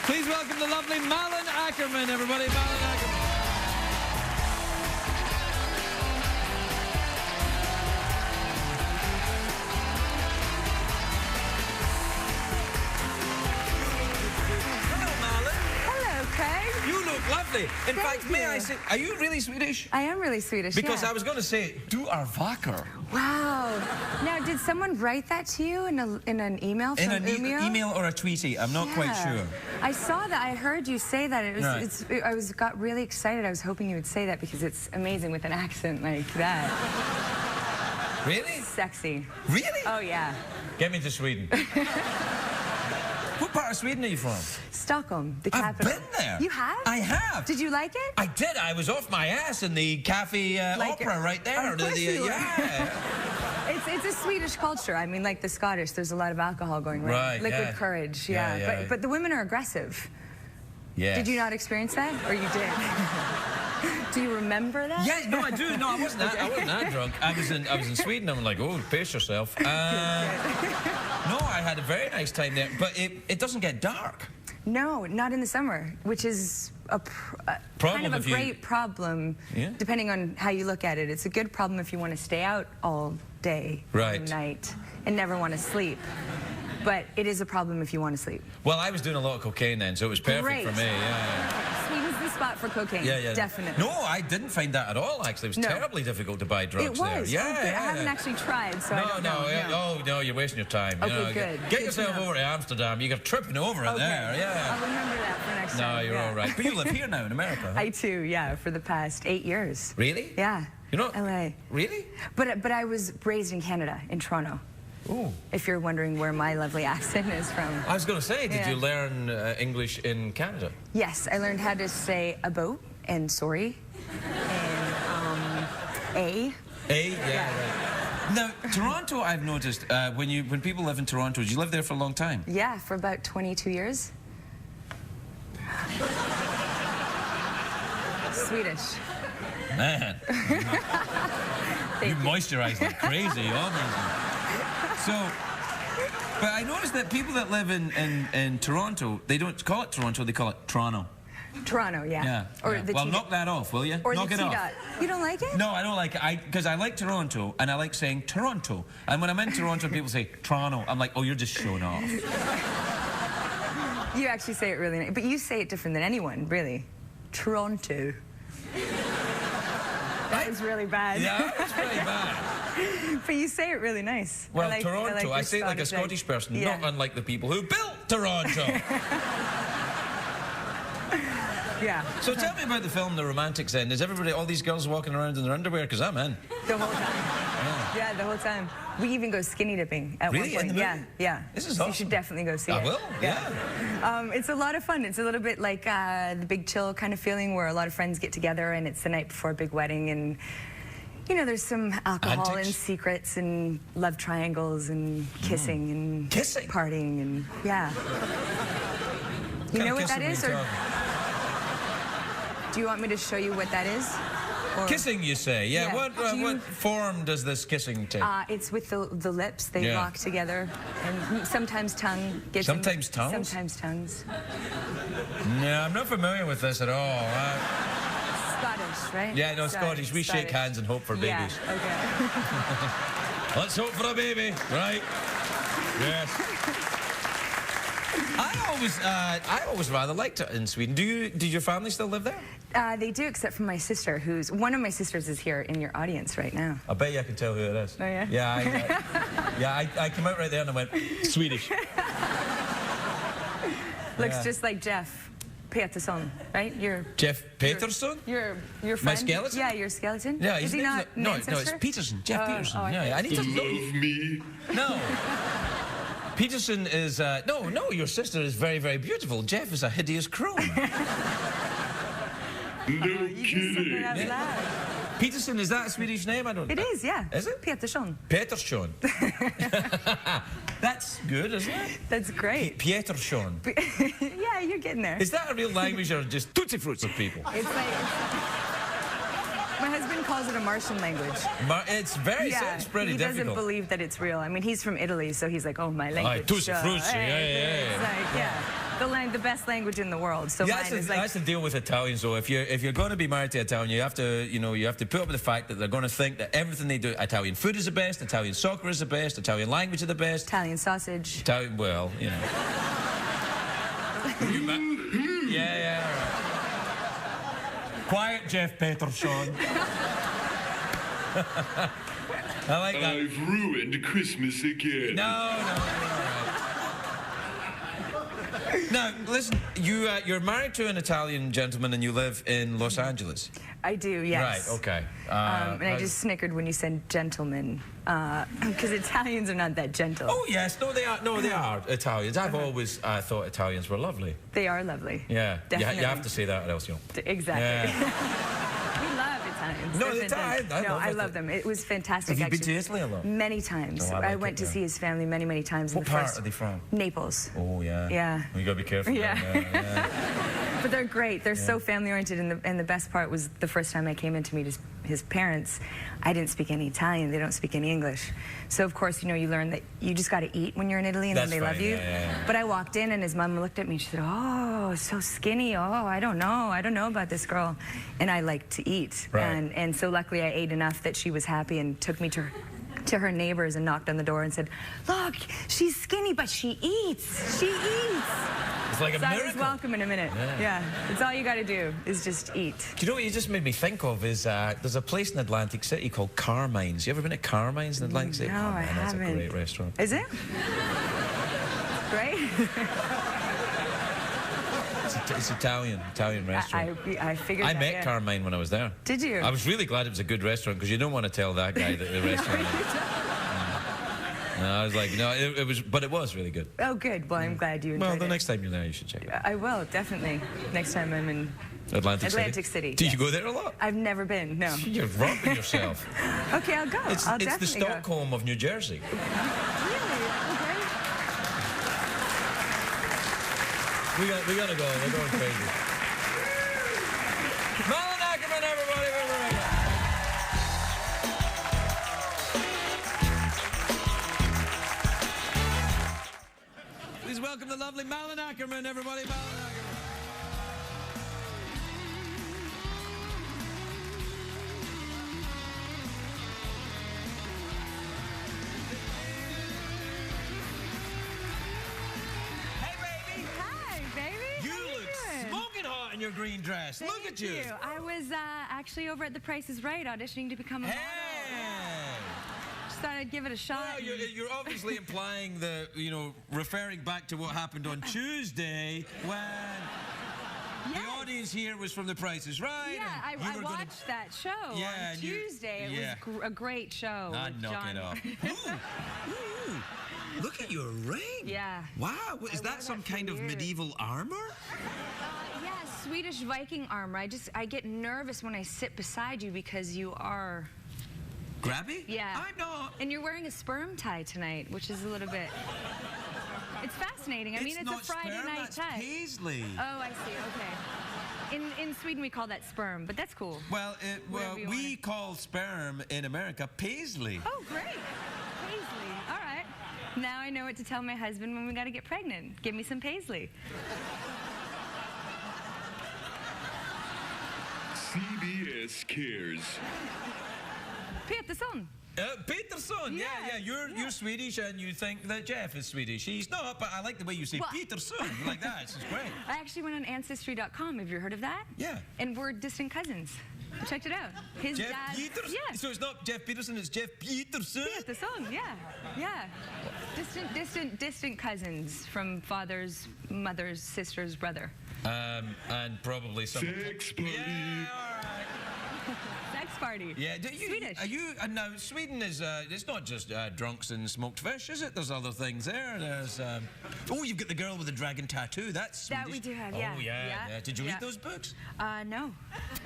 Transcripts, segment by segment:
Please welcome the lovely Malin Akerman, everybody. Malin Akerman. You look lovely. In fact, may I say, are you really Swedish? I am really Swedish, Because yeah. I was going to say, du är vacker. Wow. Now, did someone write that to you in an email from In an email or a tweetie, I'm not quite sure. I saw that. I heard you say that. It was, Right. got really excited. I was hoping you would say that because it's amazing with an accent like that. Really? Sexy. Really? Oh, yeah. Get me to Sweden. What part of Sweden are you from? Stockholm, the capital. I've been there. You have? I have. Did you like it? I did. I was off my ass in the cafe opera right there. Of course you were. Yeah. It's a Swedish culture. I mean, like the Scottish, there's a lot of alcohol going around. Right, Liquid courage, yeah. But the women are aggressive. Yeah. Did you not experience that? Or you did? Do you remember that? Yeah, no, I do. No, I wasn't that drunk. I was in Sweden. I'm like, oh, pace yourself. No, I had a very nice time there, but it doesn't get dark. No, not in the summer, which is kind of a great problem, depending on how you look at it. It's a good problem if you want to stay out all day, all night, and never want to sleep. But it is a problem if you want to sleep. Well, I was doing a lot of cocaine then, so it was perfect for me. Yeah. Sweden's the spot for cocaine. Yeah, Definitely. No, I didn't find that at all. Actually, it was terribly difficult to buy drugs there. It was. Yeah, I haven't actually tried, so I don't know. Oh no, you're wasting your time. Okay, good. Get yourself over to Amsterdam. You got tripping over it there. Yeah. I'll remember that for next time. No, you're all right. But you live here now in America. Huh? I too, yeah, for the past 8 years. Really? Yeah. You're not LA. Really? But I was raised in Canada, in Toronto. Ooh. If you're wondering where my lovely accent is from. I was going to say, did you learn English in Canada? Yes, I learned how to say about and sorry and A. Yeah. Right. Now, Toronto, I've noticed, when people live in Toronto, did you live there for a long time? Yeah, for about 22 years. Swedish. Man. You moisturize like crazy, obviously. So, but I noticed that people that live in Toronto, they don't call it Toronto, they call it Toronto. Toronto, yeah. Or the well, knock that off, will you? Or knock the it off. You don't like it? No, I don't like it. Because I like Toronto, and I like saying Toronto. And when I'm in Toronto, people say Toronto. I'm like, oh, you're just showing off. You actually say it really nice. But you say it different than anyone, really. Toronto. That was really bad. Yeah, that's pretty bad. But you say it really nice. Well, Toronto, I say it like a Scottish person, not unlike the people who built Toronto. Yeah. So tell me about the film The Romantics End. Is everybody, all these girls walking around in their underwear? Because I'm in. The whole time. Yeah, the whole time. We even go skinny dipping at one point. In the movie? Yeah. This is awesome. You should definitely go see it. I will, yeah. It's a lot of fun. It's a little bit like the Big Chill kind of feeling where a lot of friends get together and it's the night before a big wedding and, you know, there's some alcohol and secrets and love triangles and kissing and partying and, You know what that is? Or do you want me to show you what that is? Or kissing, you say? Yeah. What form does this kissing take? It's with the lips. They lock together, and sometimes tongue gets. Sometimes tongues. Sometimes tongues. No, I'm not familiar with this at all. Scottish, right? Yeah, no, Scottish. We shake hands and hope for babies. Yeah. Okay. Let's hope for a baby, right? Yes. I always rather liked it in Sweden. Did your family still live there? They do, except for my sister, one of my sisters is here in your audience right now. I bet you I can tell who it is. Oh, yeah? Yeah, I came out right there and I went, Swedish. Looks just like Jeff Peterson, right? Jeff Peterson? Your friend? My skeleton? Yeah, your skeleton. Yeah, is he not? No, it's Peterson. Jeff Peterson. I need to love me. No. Peterson is, no, your sister is very, very beautiful. Jeff is a hideous crone. No kidding. Peterson, is that a Swedish name? I don't know. It is, yeah. Is it? Peterson. Peterson. That's good, isn't it? That's great. Peterson. Yeah, you're getting there. Is that a real language or just tootsie fruits of people? It's like... My husband calls it a Martian language. It's very, it's pretty difficult. He doesn't believe that it's real. I mean, he's from Italy, so he's like, oh, my language. Tutti frutti, It's like, the best language in the world. So mine is like... That's the deal with Italians, though. If you're going to be married to Italian, you have to put up with the fact that they're going to think that everything they do, Italian food is the best, Italian soccer is the best, Italian language is the best. Italian sausage. Well, you know. Yeah, all right. Quiet, Jeff Peterson. I like that. I've ruined Christmas again. No, you're all right. Now, listen, you're married to an Italian gentleman and you live in Los Angeles. I do, yes. Right, okay. And I just snickered when you said gentleman, because Italians are not that gentle. Oh, yes. No, they are. No, they are Italians. I've always thought Italians were lovely. They are lovely. Yeah. Definitely. You have to say that or else you'll... Exactly. Yeah. We love Italians. No, Italians. I love them. It was fantastic. Have you been to Italy a lot? Many times. Oh, I went to see his family many, many times. What part are they from? Naples. Oh, yeah. Yeah. Well, you got to be careful. Yeah. But they're great. They're so family-oriented, and the best part was the first time I came in to meet his parents, I didn't speak any Italian. They don't speak any English. So, of course, you know, you learn that you just got to eat when you're in Italy, and then they love you. Yeah. But I walked in, and his mom looked at me, and she said, oh, so skinny. Oh, I don't know about this girl. And I like to eat. Right. And so luckily I ate enough that she was happy and took me to her neighbors and knocked on the door and said, look, she's skinny, but she eats. She eats. It's like a miracle. I was welcome in a minute. Yeah. It's all you got to do is just eat. Do you know what you just made me think of is there's a place in Atlantic City called Carmine's. You ever been to Carmine's in Atlantic City? No, I haven't. That's a great restaurant. Is it? Great. It's Italian restaurant. I figured I met Carmine when I was there. Did you? I was really glad it was a good restaurant because you don't want to tell that guy that the restaurant. No, I was like, no, but it was really good. Oh, good. Well, I'm glad you enjoyed it. Well, the next time you're there, you should check it out. I will, definitely. Next time I'm in Atlantic City. Do you go there a lot? I've never been, no. You're robbing yourself. Okay, I'll go. I'll definitely It's the Stockholm of New Jersey. Really? Okay. We gotta go. We're going crazy. Malin Akerman, everybody. Please welcome the lovely Malin Akerman, everybody. Malin Akerman. In your green dress. Look at you. I was actually over at The Price is Right auditioning to become a model. Just thought I'd give it a shot. Well, you're obviously implying the, referring back to what happened on Tuesday when the audience here was from The Price is Right. Yeah, I watched that show on Tuesday. It was a great show. Knock it off. Ooh. Look at your ring. Yeah. Wow. Is that some kind of medieval armor? Swedish Viking armor. I get nervous when I sit beside you because you are... Grabby? Yeah. I'm not. And you're wearing a sperm tie tonight, which is a little bit... It's fascinating. I mean, it's a Friday night tie. It's paisley. Oh, I see. Okay. In Sweden, we call that sperm, but that's cool. Well, we call sperm in America paisley. Oh, great. Paisley. All right. Now I know what to tell my husband when we got to get pregnant. Give me some paisley. CBS cares. Peterson. Peterson, yeah. You're Swedish and you think that Jeff is Swedish. He's not, but I like the way you say Peterson. Like that. It's great. I actually went on Ancestry.com. Have you heard of that? Yeah. And we're distant cousins. I checked it out. His Jeff dad. Peterson? Yeah. So it's not Jeff Peterson, it's Jeff Peterson? Peterson, yeah. Distant cousins from father's, mother's, sister's brother. And probably some... Sex party. Yeah, all right. Sex party. Yeah. Swedish. Now, Sweden is, it's not just drunks and smoked fish, is it? There's other things there. There's, you've got the girl with the dragon tattoo. That's Swedish. That we do have, yeah. Oh, yeah. Did you read those books? No.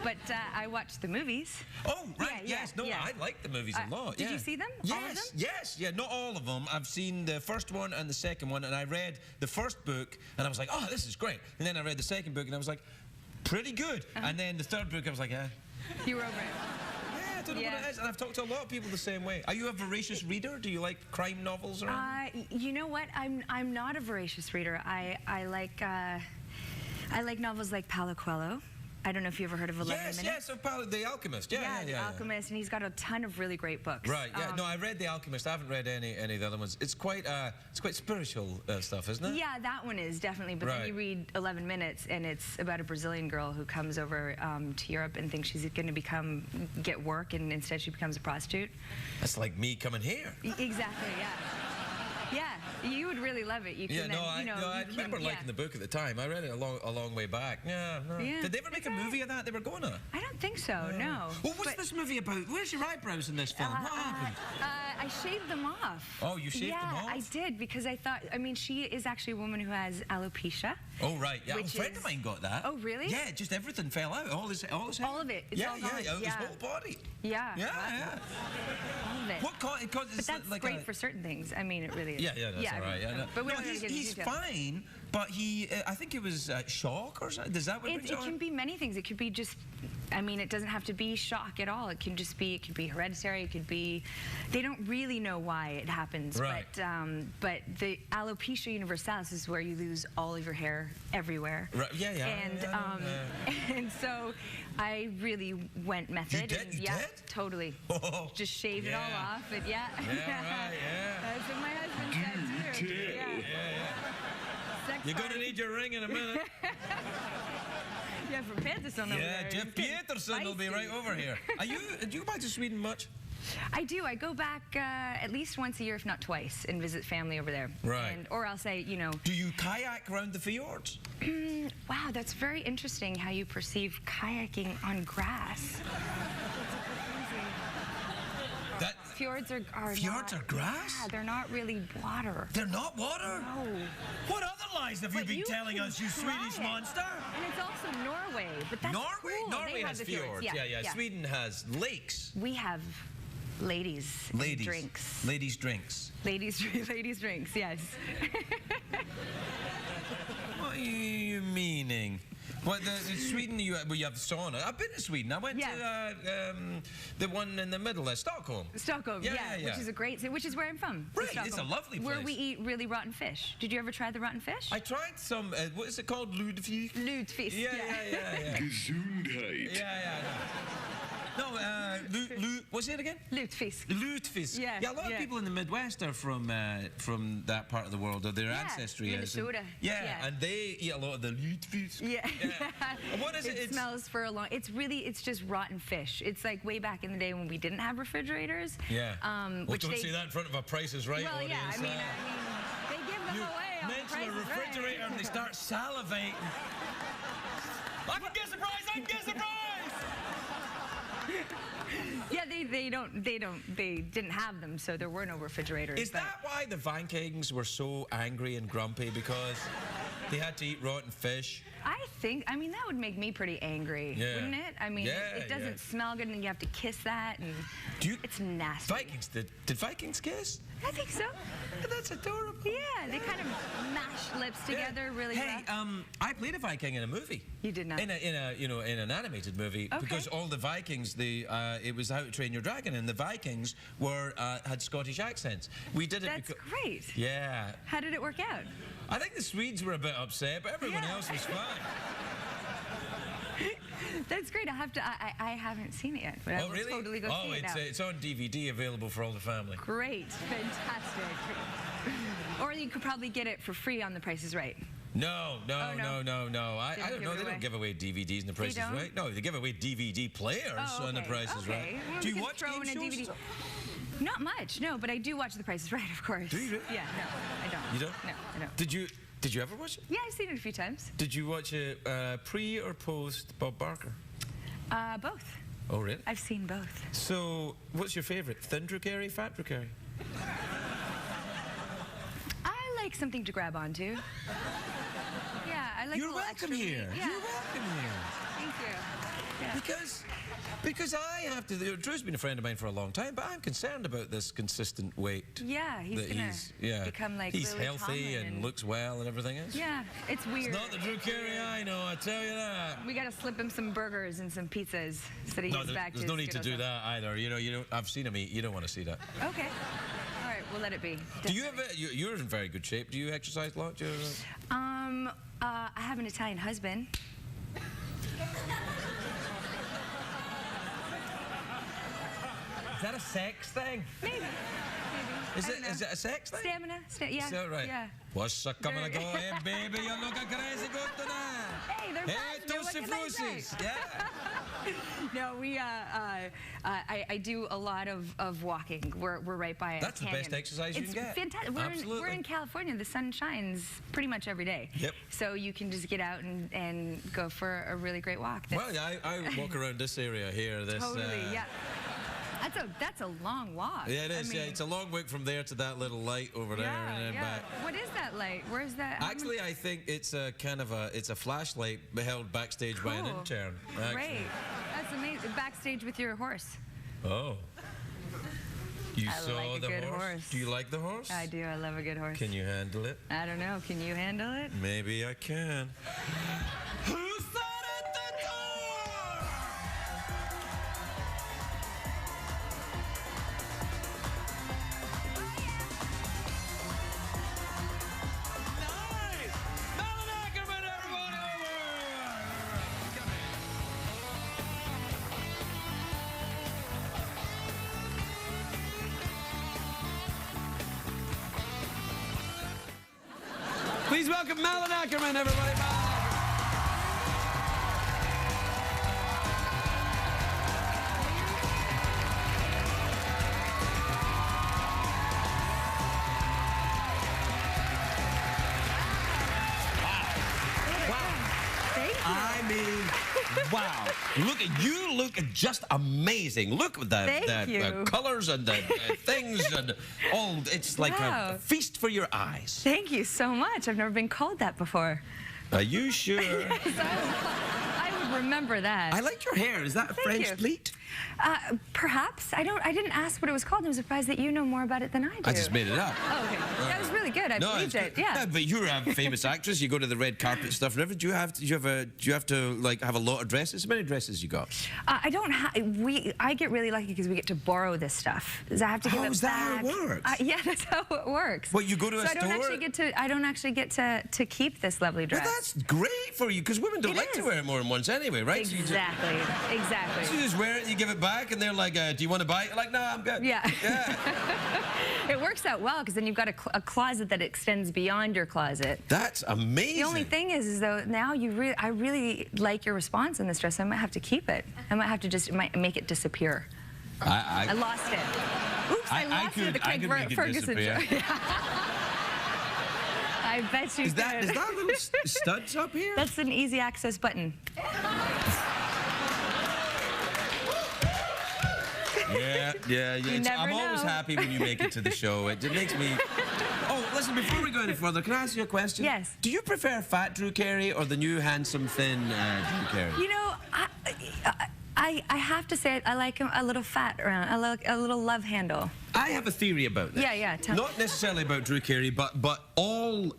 But I watched the movies. Oh, right, yes. No, I like the movies a lot. Did you see them? Yes, all of them? yes. Yeah, not all of them. I've seen the first one and the second one, and I read the first book, and I was like, oh, this is great. And then I read the second book, and I was like, pretty good. And then the third book, I was like, You were over it. Yeah, don't know what it is, and I've talked to a lot of people the same way. Are you a voracious reader? Do you like crime novels or anything? You know what? I'm not a voracious reader. I like novels like Paulo Coelho. I don't know if you ever heard of 11 Minutes. Yes, so The Alchemist. Yeah, The Alchemist, and he's got a ton of really great books. Right, yeah. No, I read The Alchemist. I haven't read any of the other ones. It's quite spiritual stuff, isn't it? Yeah, that one is, definitely. But then you read 11 Minutes, and it's about a Brazilian girl who comes over to Europe and thinks she's going to get work, and instead she becomes a prostitute. That's like me coming here. Exactly, yeah. Yeah, you would really love it. You can I remember liking the book at the time. I read it a long way back. Yeah. Did they ever make a movie of that they were going on? I don't think so, no. Well, what's this movie about? Where's your eyebrows in this film? What happened? I shaved them off. Oh, you shaved them off? Yeah, I did, because I thought, she is actually a woman who has alopecia. Oh, right, yeah. A friend of mine got that. Oh, really? Yeah, just everything fell out. All his hair. All of it. It's all gone. His whole body. Yeah. Yeah. All of it. What but that's like great for certain things. It really is. Yeah, that's all right. Yeah, but he's fine, but I think it was shock or something. Does that what it can be many things. It could be just, it doesn't have to be shock at all. It can just be, it could be hereditary. It could be, they don't really know why it happens. Right. But the alopecia universalis is where you lose all of your hair everywhere. Right. Yeah. And so I really went method. You did? You did? Totally. Oh, just shaved it all off. And Yeah, right, yeah. That's what my husband said too. Yeah. You're going to need your ring in a minute. Yeah, from Peterson over there. Yeah, Jeff Peterson will be right over here. Do you go back to Sweden much? I do. I go back at least once a year, if not twice, and visit family over there. Right. Or I'll say, Do you kayak around the fjords? Wow, that's very interesting how you perceive kayaking on grass. Fjords are grass? Yeah, they're not really water. They're not water? No. What other lies have you been telling us, you Swedish monster? And it's also Norway, but that's Norway? cool. Norway has fjords. Yeah. Sweden has lakes. We have ladies drinks. Ladies drinks. Ladies drinks, yes. What are you meaning? Well, in Sweden, you have sauna. I've been to Sweden. I went to the one in the middle there, Stockholm. Stockholm, which is a great city, which is where I'm from. Right, it's a lovely place. Where we eat really rotten fish. Did you ever try the rotten fish? I tried some, what is it called? Lutfisk? Lutfisk, yeah. Gesundheit. No, what's it again? Lutfisk. Lutfisk. Yeah, a lot of people in the Midwest are from that part of the world, or their ancestry is. Minnesota. And they eat a lot of the Lutfisk. Yeah. What is it? It smells for a long. It's just rotten fish. It's like way back in the day when we didn't have refrigerators. Yeah. Well, don't say that in front of a Price is Right audience. Yeah. They give them away on mention a refrigerator and they start salivating. I can get surprised. I can get surprised. Yeah, they didn't have them, so there were no refrigerators. Is that why the Vikings were so angry and grumpy, because they had to eat rotten fish? I think, that would make me pretty angry, wouldn't it? It doesn't smell good, and you have to kiss that, and it's nasty. Vikings, did Vikings kiss? I think so. That's adorable. Yeah, they kind of mash lips together really well. Hey, I played a Viking in a movie. You did not? In an animated movie, because all the Vikings, it was How to Train Your Dragon, and the Vikings had Scottish accents. We did it. That's great. Yeah. How did it work out? I think the Swedes were a bit upset, but everyone else was fine. That's great. I haven't seen it yet, but I will totally go see it now. It's on DVD, available for all the family. Great, fantastic. Or you could probably get it for free on The Price is Right. No. I don't know. They don't give away DVDs in The Price is Right. No, they give away DVD players on The Price is Right. Well, do you watch game shows? Not much, no, but I do watch The Price is Right, of course. Do you really? Yeah, no, I don't. You don't? No, I don't. Did you ever watch it? Yeah, I've seen it a few times. Did you watch it pre or post Bob Barker? Both. Oh, really? I've seen both. So, what's your favourite? Thin Drew Carey, Fat Drew Carey? I like something to grab onto. Yeah, I like. You're welcome here. Yeah. You're welcome here. Thank you. Because I have to. Drew's been a friend of mine for a long time, but I'm concerned about this consistent weight. Yeah, he's gonna become like he's really healthy and looks well and everything else. Yeah, it's weird. It's not the Drew Carey I know, I tell you that. We gotta slip him some burgers and some pizzas so that he gets back to there's no need to do self. that either. You know, I've seen him eat. You don't want to see that. Okay. All right, we'll let it be. Do you ever? You're in very good shape. Do you exercise a lot? Do you I have an Italian husband. Is that a sex thing? Maybe. Is it a sex thing? Stamina. Yeah. Is that right? Yeah. What's coming and go? Hey, baby, you looking crazy good tonight. Hey, they're Toasty Fruities. Yeah. No, I do a lot of walking. We're right by a That's canyon. the best exercise you can get. It's fantastic. We're in California. The sun shines pretty much every day. Yep. So you can just get out and go for a really great walk. Well, yeah, I walk around this area here. Totally, yeah. That's a long walk. Yeah, it is. I mean, It's a long walk from there to that little light over there and then back. What is that light? Where's that? Actually, I think it's a kind of a flashlight held backstage by an intern. Actually. Great. That's amazing. Backstage with your horse. Oh. You I saw like a the good horse? horse. Do you like the horse? I do. I love a good horse. Can you handle it? I don't know. Can you handle it? Maybe I can. Who's that at the door? Nice! Malin Akerman, everybody! Please welcome Malin Akerman, everybody. I mean, wow. Look at you, look just amazing. Look at the colors and the things and all. It's like a feast for your eyes. Thank you so much. I've never been called that before. Are you sure? Yes, I would remember that. I like your hair. Is that a French pleat? Perhaps. I didn't ask what it was called. I'm surprised that you know more about it than I do. I just made it up. Oh, okay. That was really good. I believed it. Yeah. But you're a famous actress. You go to the red carpet stuff. Never. Do you have to like have a lot of dresses? How many dresses you got? I don't have. I get really lucky because we get to borrow this stuff. I have to give it back. Is that how it works? Yeah, that's how it works. Well, you go to a store. I don't actually get to keep this lovely dress. Well, that's great for you because women don't like to wear it more than once anyway, right? Exactly. Exactly. So you just wear it, and you give it back, and they're like, "Do you want to buy it?" You're like, "No, I'm good." Yeah. It works out well because then you've got a closet that extends beyond your closet. That's amazing. The only thing is though now I really like your response in this dress. I might have to keep it. I might have to just make it disappear. I lost it. Oops, I lost it at the Craig Ferguson show. I bet you Is that little studs up here? That's an easy access button. Yeah. I'm always happy when you make it to the show. It makes me... Oh, listen, before we go any further, can I ask you a question? Yes. Do you prefer fat Drew Carey or the new handsome, thin Drew Carey? You know, I have to say I like him a little fat around, a little love handle. I have a theory about this. Yeah. Not necessarily about Drew Carey, but all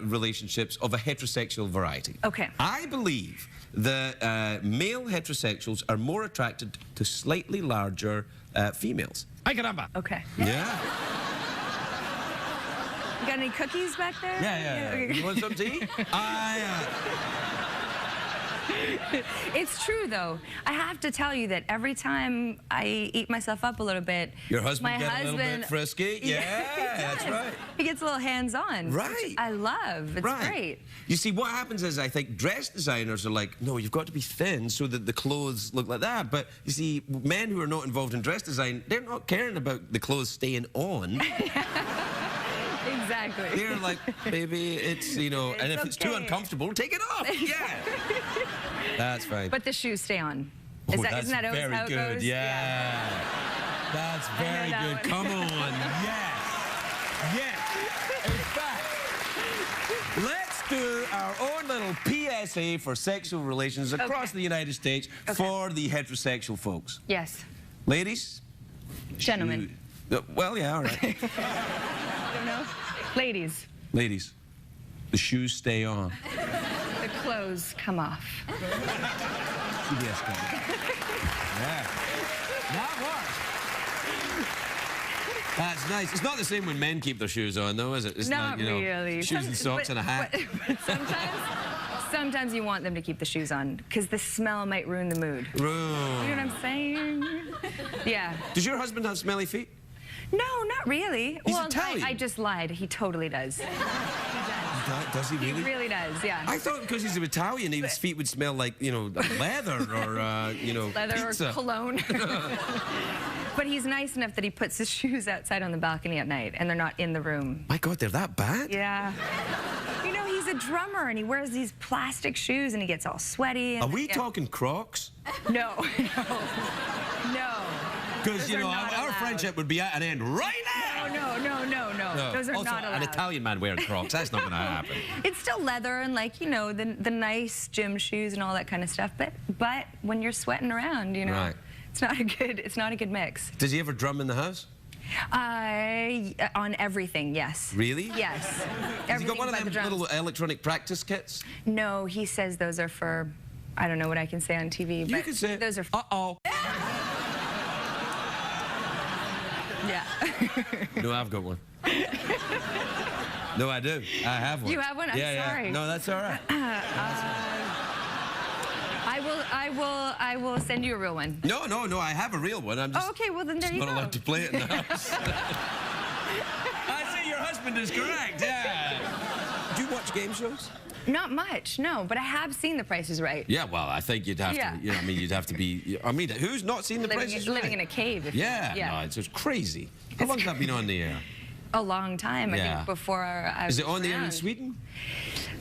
relationships of a heterosexual variety. Okay. I believe that male heterosexuals are more attracted to slightly larger females. Ay, caramba. Okay. Yeah. You got any cookies back there? Yeah. Okay. You want some tea? It's true, though. I have to tell you that every time I eat myself up a little bit, your husband gets a little bit frisky? Yeah, that's right. He gets a little hands-on. Right. Which I love. It's great. You see, what happens is I think dress designers are like, no, you've got to be thin so that the clothes look like that. But you see, men who are not involved in dress design, they're not caring about the clothes staying on. Exactly. They're like, baby, it's, you know, and if it's too uncomfortable, take it off. Yeah. That's fine. But the shoes stay on. Isn't that always how it goes? Yeah. That's very good. Come on. Yes. In fact, let's do our own little PSA for sexual relations across the United States for the heterosexual folks. Yes. Ladies? Gentlemen. Well, yeah, all right. I don't know. Ladies. Ladies, the shoes stay on. The clothes come off. CBS cover. Yeah. That works. That's nice. It's not the same when men keep their shoes on, though, is it? It's not really. Shoes and socks and a hat. But sometimes you want them to keep the shoes on because the smell might ruin the mood. You know what I'm saying? Yeah. Does your husband have smelly feet? No, not really. He's Italian. I just lied. He totally does. Does he really? He really does, yeah. I thought because he's Italian, his feet would smell like, you know, leather or, you know, leather pizza. Or cologne. But he's nice enough that he puts his shoes outside on the balcony at night, and they're not in the room. My God, they're that bad? Yeah. You know, he's a drummer, and he wears these plastic shoes, and he gets all sweaty. And, Are we talking Crocs? No. No. Because, you know, our friendship would be at an end right now. No. Those are also, not allowed. An Italian man wearing Crocs, that's not going to happen. It's still leather and, like, you know, the nice gym shoes and all that kind of stuff. But when you're sweating around, you know, right. it's not a good mix. Does he ever drum in the house? On everything, yes. Really? Yes. Has he got one of them little electronic practice kits? No, he says those are for, I don't know what I can say on TV, but you can say those are uh-oh. Yeah. No, I've got one. No, I do. I have one. You have one? I'm sorry. No, that's all right. I will send you a real one. No, I have a real one. I'm just okay, well then there you go. not allowed to play it in the house. I see your husband is correct, yeah. Do you watch game shows? Not much, no, but I have seen The Price is Right. Yeah, well, I think you'd have to, you know, I mean, you'd have to be, I mean, who's not seen The Price is Right? Living in a cave. Yeah, no, it's crazy. How long's that been on the air? A long time, I think, before I was Is it on the air in around. Sweden?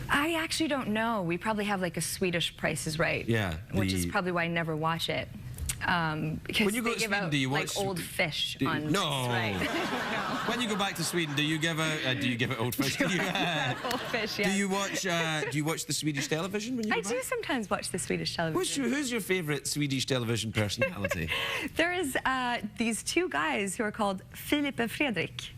I actually don't know. We probably have like a Swedish Price is Right. Yeah. Which is probably why I never watch it. Because when you go they to give Sweden, out do you watch like old fish on No. Price is Right. No. When you go back to Sweden, do you give it old fish? Old fish, yeah. Do you watch the Swedish television when you go back? I do sometimes watch the Swedish television. Who's your favourite Swedish television personality? There is these two guys who are called Filip and Fredrik.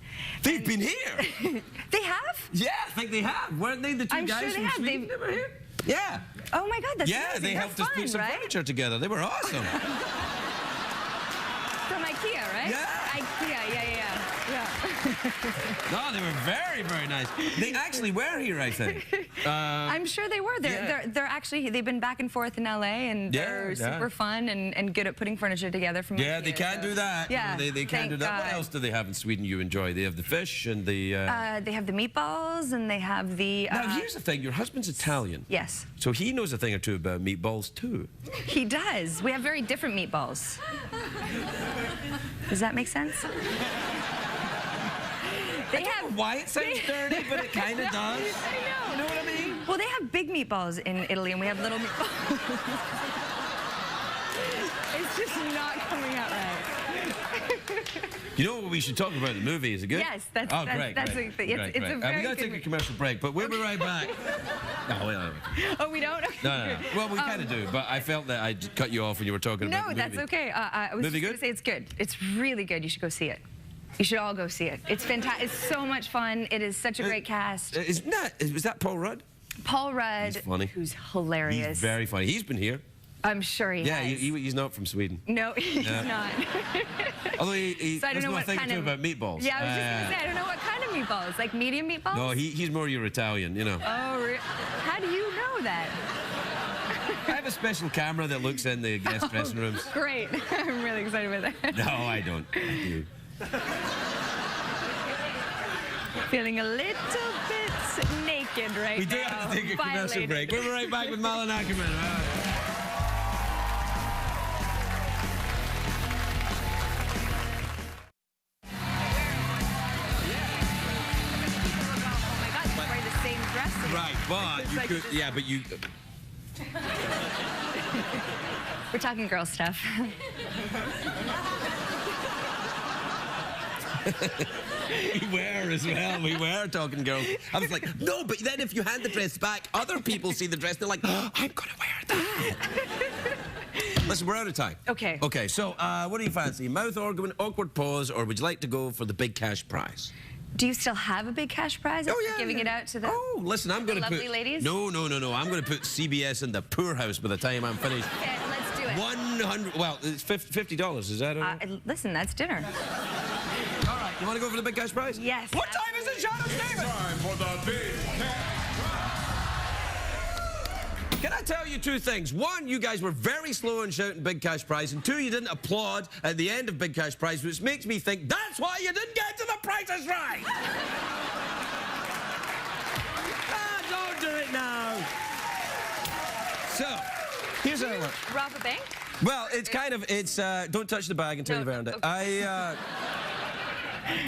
They've been here. They have? Yeah, I think they have. Weren't they the two guys from Sweden? They were here? Yeah. Oh my God, that's amazing. They helped us put some furniture together. They were awesome. From IKEA, right? Yeah. IKEA, yeah. No, they were very, very nice. They actually were here, I think. I'm sure they were. They're actually, they've been back and forth in LA, and they're super fun and good at putting furniture together from IKEA, they can do that. Yeah, they can do that. What else do they have in Sweden you enjoy? They have the fish and the... they have the meatballs, and they have the... Now, here's the thing. Your husband's Italian. Yes. So he knows a thing or two about meatballs, too. He does. We have very different meatballs. Does that make sense? I don't know why it sounds dirty, but it kind of does. I know. You know what I mean? Well, they have big meatballs in Italy, and we have little meatballs. It's just not coming out right. You know what we should talk about in the movie? Is it good? Yes, that's great. It's a very we got to take a commercial break, but we'll be right back. No, wait. Oh, we don't? No. Well, we kind of do, but I felt that I cut you off when you were talking about the movie. No, that's okay. I was just going to say it's good. It's really good. You should go see it. You should all go see it. It's fantastic. It's so much fun. It is such a great cast. Was that Paul Rudd? Paul Rudd, he's funny. Who's hilarious. He's very funny. He's been here. I'm sure he has. Yeah, he's not from Sweden. No, he's not. Although he so doesn't know a thing or two about meatballs. Yeah, I was just going to say, I don't know what kind of meatballs. Like medium meatballs? No, he's more your Italian, you know. Oh, how do you know that? I have a special camera that looks in the guest dressing rooms. Great. I'm really excited about that. No, I don't. I do. Feeling a little bit naked right now. We do have to take a commercial break. We'll be right back with Malin Akerman. Right, but you could, yeah, but you... We're talking girl stuff. We were as well. We were talking girls. I was like, no, but then if you hand the dress back, other people see the dress. They're like, oh, I'm going to wear that. Listen, we're out of time. Okay. Okay, so what do you fancy? Mouth organ, awkward pause, or would you like to go for the big cash prize? Do you still have a big cash prize? Oh, yeah. Giving it out to the listen, I'm going to put... lovely ladies? No. I'm going to put CBS in the poorhouse by the time I'm finished. Okay, let's do it. 100... Well, it's $50. Is that it? Listen, that's dinner. All right, you want to go for the big cash prize? Yes. What time is it, Shadow David? Time for the big cash. Can I tell you two things? One, you guys were very slow in shouting big cash prize, and two, you didn't applaud at the end of big cash prize, which makes me think that's why you didn't get to the Price is Right. Don't do it now. So, here's how it works. Rob a bank? Well, it's kind of, don't touch the bag until you've earned it. Okay.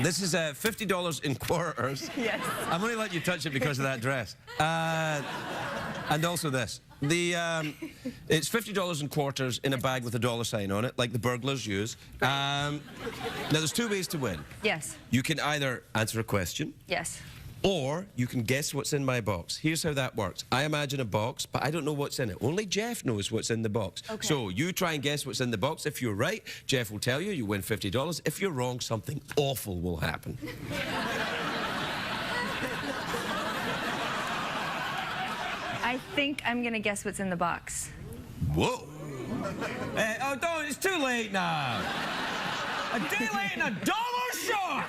This is $50 in quarters. Yes. I'm only letting you touch it because of that dress. And also this. It's $50 in quarters in a bag with a dollar sign on it, like the burglars use. Now, there's two ways to win. Yes. You can either answer a question. Yes. Or you can guess what's in my box. Here's how that works. I imagine a box, but I don't know what's in it. Only Jeff knows what's in the box. Okay. So you try and guess what's in the box. If you're right, Jeff will tell you, you win $50. If you're wrong, something awful will happen. I think I'm going to guess what's in the box. Whoa. Oh, don't, it's too late now. A day late and $1 short.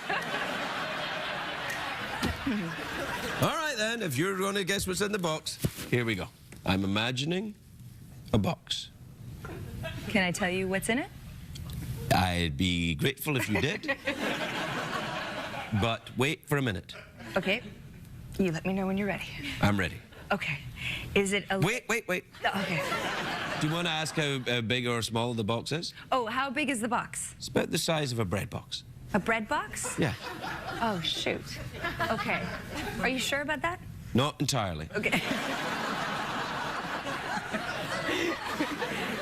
All right, then, if you're going to guess what's in the box, here we go. I'm imagining a box. Can I tell you what's in it? I'd be grateful if you did. But wait for a minute. Okay. You let me know when you're ready. I'm ready. Okay. Is it a... Wait. Okay. Do you want to ask how big or small the box is? Oh, how big is the box? It's about the size of a bread box. A bread box? Yeah. Oh, shoot. Okay. Are you sure about that? Not entirely. Okay.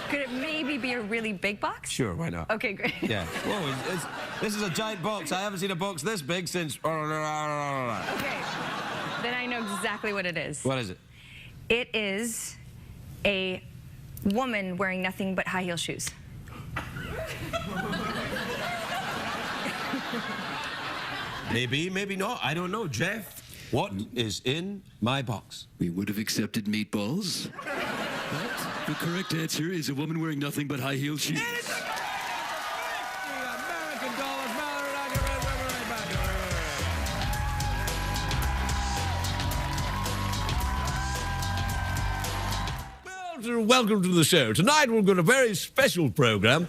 Could it maybe be a really big box? Sure, why not? Okay, great. Yeah. Whoa, this is a giant box. I haven't seen a box this big since... Okay. Then I know exactly what it is. What is it? It is a woman wearing nothing but high heel shoes. Maybe, maybe not. I don't know. Jeff, what is in my box? We would have accepted meatballs. But the correct answer is a woman wearing nothing but high heel shoes. American dollars, Malin Akerman. Well, welcome to the show. Tonight we've got a very special program.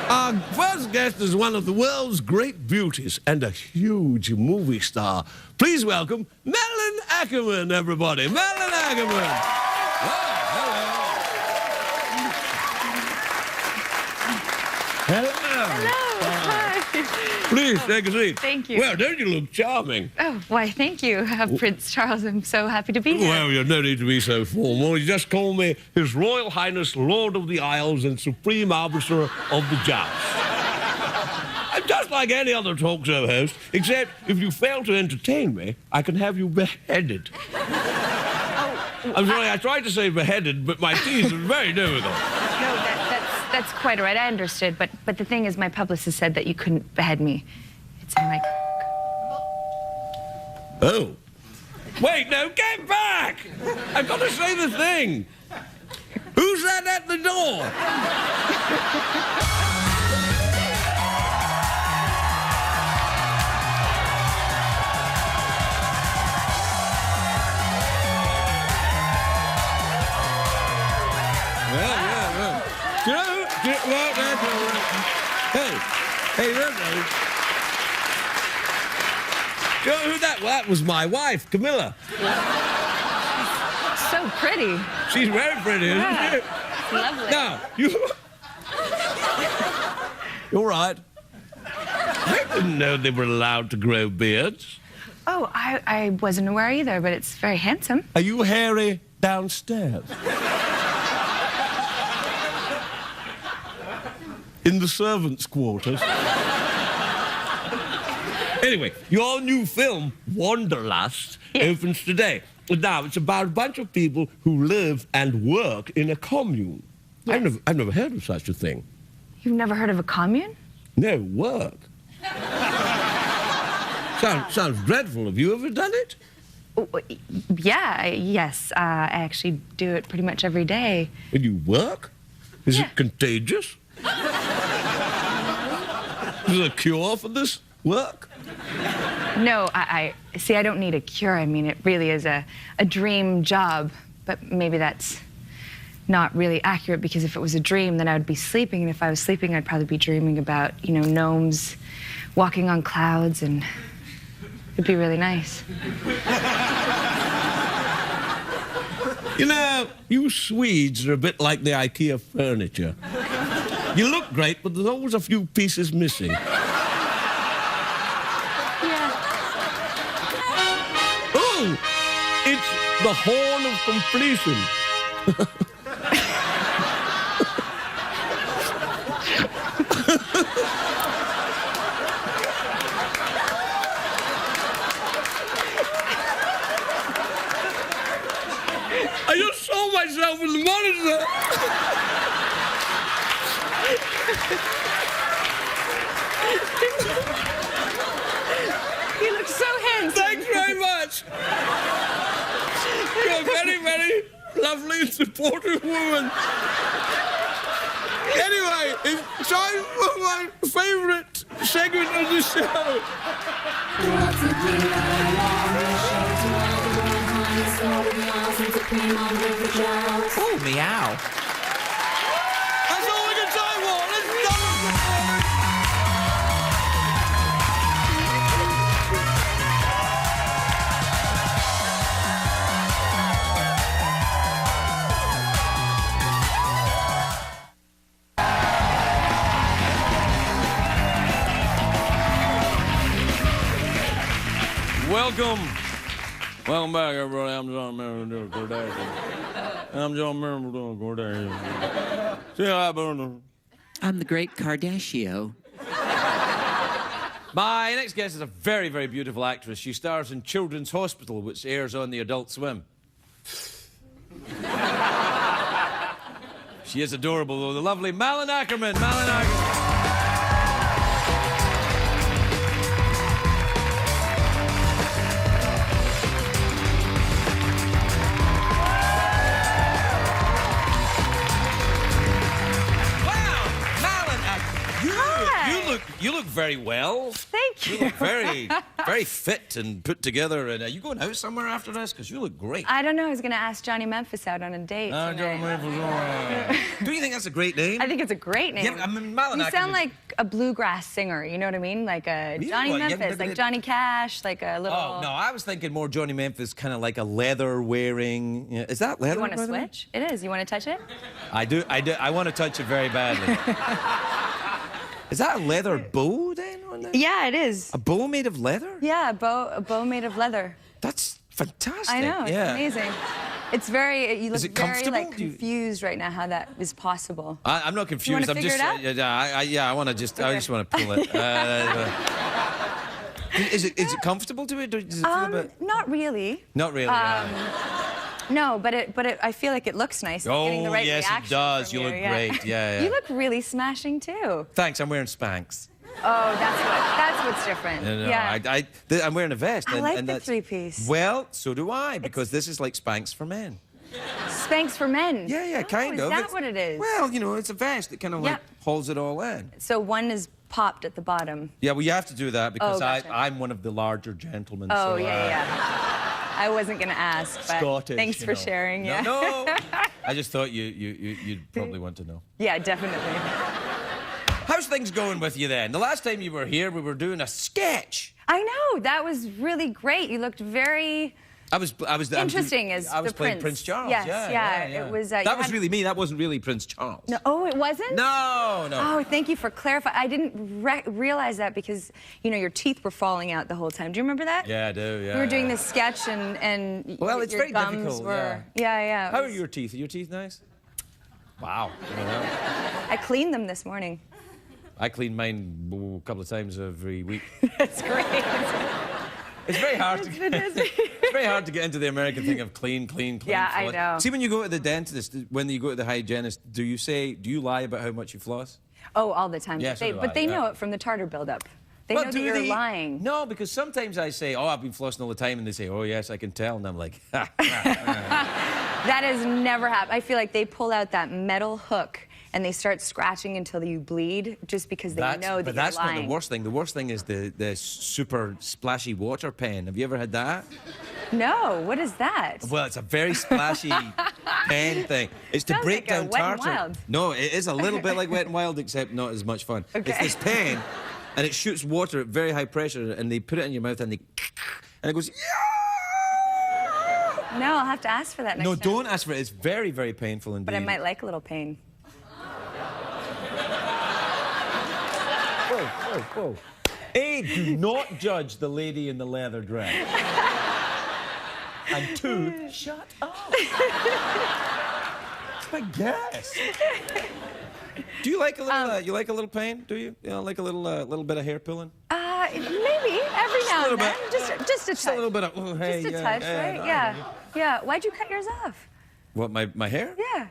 Our first guest is one of the world's great beauties and a huge movie star. Please welcome Malin Akerman, everybody. Malin Akerman. Hello. Hi. Please, take a seat. Thank you. Well, don't you look charming? Oh, why, thank you, Prince Charles. I'm so happy to be here. Well, you don't need to be so formal. You just call me His Royal Highness, Lord of the Isles and Supreme Arbiter of the Joust. I'm just like any other talk show host, except if you fail to entertain me, I can have you beheaded. I'm sorry, I tried to say beheaded, but my teeth are very difficult. No, that's quite all right. I understood, but the thing is, my publicist said that you couldn't behead me. It's in my... Oh. Wait, no, get back! I've got to say the thing. Who's that at the door? Hey, look. Do you know who that was? That was my wife, Camilla. So pretty. She's very pretty, isn't she? Lovely. Now, you're right. I didn't know they were allowed to grow beards. Oh, I wasn't aware either, but it's very handsome. Are you hairy downstairs? In the servants' quarters? Anyway, your new film, Wanderlust, opens today. Now, it's about a bunch of people who live and work in a commune. Yes. I've never heard of such a thing. You've never heard of a commune? No, work. Sounds dreadful. Have you ever done it? Yes. I actually do it pretty much every day. And you work? Is it contagious? Is there a cure for this work? No, I don't need a cure. I mean, it really is a dream job, but maybe that's not really accurate, because if it was a dream, then I would be sleeping, and if I was sleeping, I'd probably be dreaming about, you know, gnomes walking on clouds, and it'd be really nice. You know, you Swedes are a bit like the IKEA furniture. You look great, but there's always a few pieces missing. Oh, it's the horn of completion. I just saw myself in the monitor. You look so handsome. Thanks very much. You're a very, very lovely and supportive woman. Anyway, it's time for my favorite segment of the show. Oh, meow. That's all we got time for. Let's go. Welcome back, everybody. I'm John Merrill Kardashian. I'm John Merrill Kardashian. See how I've been. I'm the great Kardashian. My next guest is a very, very beautiful actress. She stars in Children's Hospital, which airs on the Adult Swim. She is adorable, though. The lovely Malin Akerman. Malin Akerman. You look very well. Thank you. You look very, very fit and put together. And are you going out somewhere after this? Because you look great. I don't know. I was going to ask Johnny Memphis out on a date. Johnny Memphis. Do you think that's a great name? I think it's a great name. Yeah, I mean, Malin you sound like a bluegrass singer. You know what I mean? Like a Johnny Memphis, like Johnny Cash, like a little. Oh no, I was thinking more Johnny Memphis, kind of like a leather wearing. Is that leather? You want to switch? It is. You want to touch it? I do. I want to touch it very badly. Is that a leather bow then on there? Yeah, it is. A bow made of leather? Yeah, a bow made of leather. That's fantastic. I know, it's amazing. It's very, you look very like confused right now how that is possible. I'm not confused. You want to figure it out? I want to just, I just want to pull it. Is it comfortable to it? Does it feel a bit... Not really. Not really. No, but I feel like it looks nice. Oh, getting the right yes, it does. You look great. Yeah. You look really smashing too. Thanks. I'm wearing Spanx. Oh, that's what's different. No, yeah. I'm wearing a vest. I like the three-piece. Well, so do I, because this is like Spanx for men. Spanx for men? Yeah, kind of. Is that what it is? Well, you know, it's a vest that kind of like holds it all in. So one is popped at the bottom. Yeah, well, you have to do that because gotcha. I'm one of the larger gentlemen. Oh, so, yeah. I wasn't going to ask, but Scottish, thanks for sharing. No, yeah. no. I just thought you'd probably want to know. Yeah, definitely. How's things going with you then? The last time you were here, we were doing a sketch. I know. That was really great. You looked very... I was interesting as I was the playing Prince Charles. Yes, yeah. It was. That was really me. That wasn't really Prince Charles. No, oh, it wasn't? No. Oh, thank you for clarifying. I didn't realize that because your teeth were falling out the whole time. Do you remember that? Yeah, I do. Yeah. We were doing this sketch and well, it's your very gums difficult. Were, yeah. How are your teeth? Are your teeth nice? Wow. I cleaned them this morning. I clean mine a couple of times every week. That's great. It's very hard to it's very hard to get into the American thing of clean. Yeah, floss. I know. See, when you go to the dentist, when you go to the hygienist, do you lie about how much you floss? Oh, all the time. Yes, but they know it from the tartar buildup. They know that you're lying. No, because sometimes I say, oh, I've been flossing all the time, and they say, oh, yes, I can tell. And I'm like, ha. That has never happened. I feel like they pull out that metal hook and they start scratching until you bleed just because they know that you're lying. But that's not the worst thing. The worst thing is the super splashy water pen. Have you ever had that? No, what is that? Well, it's a very splashy pen thing. It's to break down Wet n' tartar. Wild. No, it is a little bit like Wet n' Wild, except not as much fun. Okay. It's this pen, and it shoots water at very high pressure, and they put it in your mouth, and it goes, yeah! No, I'll have to ask for that next time. No, don't ask for it. It's very, very painful indeed. But I might like a little pain. Whoa. A, do not judge the lady in the leather dress. And 2, shut up. It's my guess. Do you like a little? You like a little pain? Do you? You know, like a little bit of hair pulling? Maybe every now and then. Just a touch. Just a little bit of. Oh, hey, just a touch, right? Yeah. Why'd you cut yours off? What, my hair? Yeah.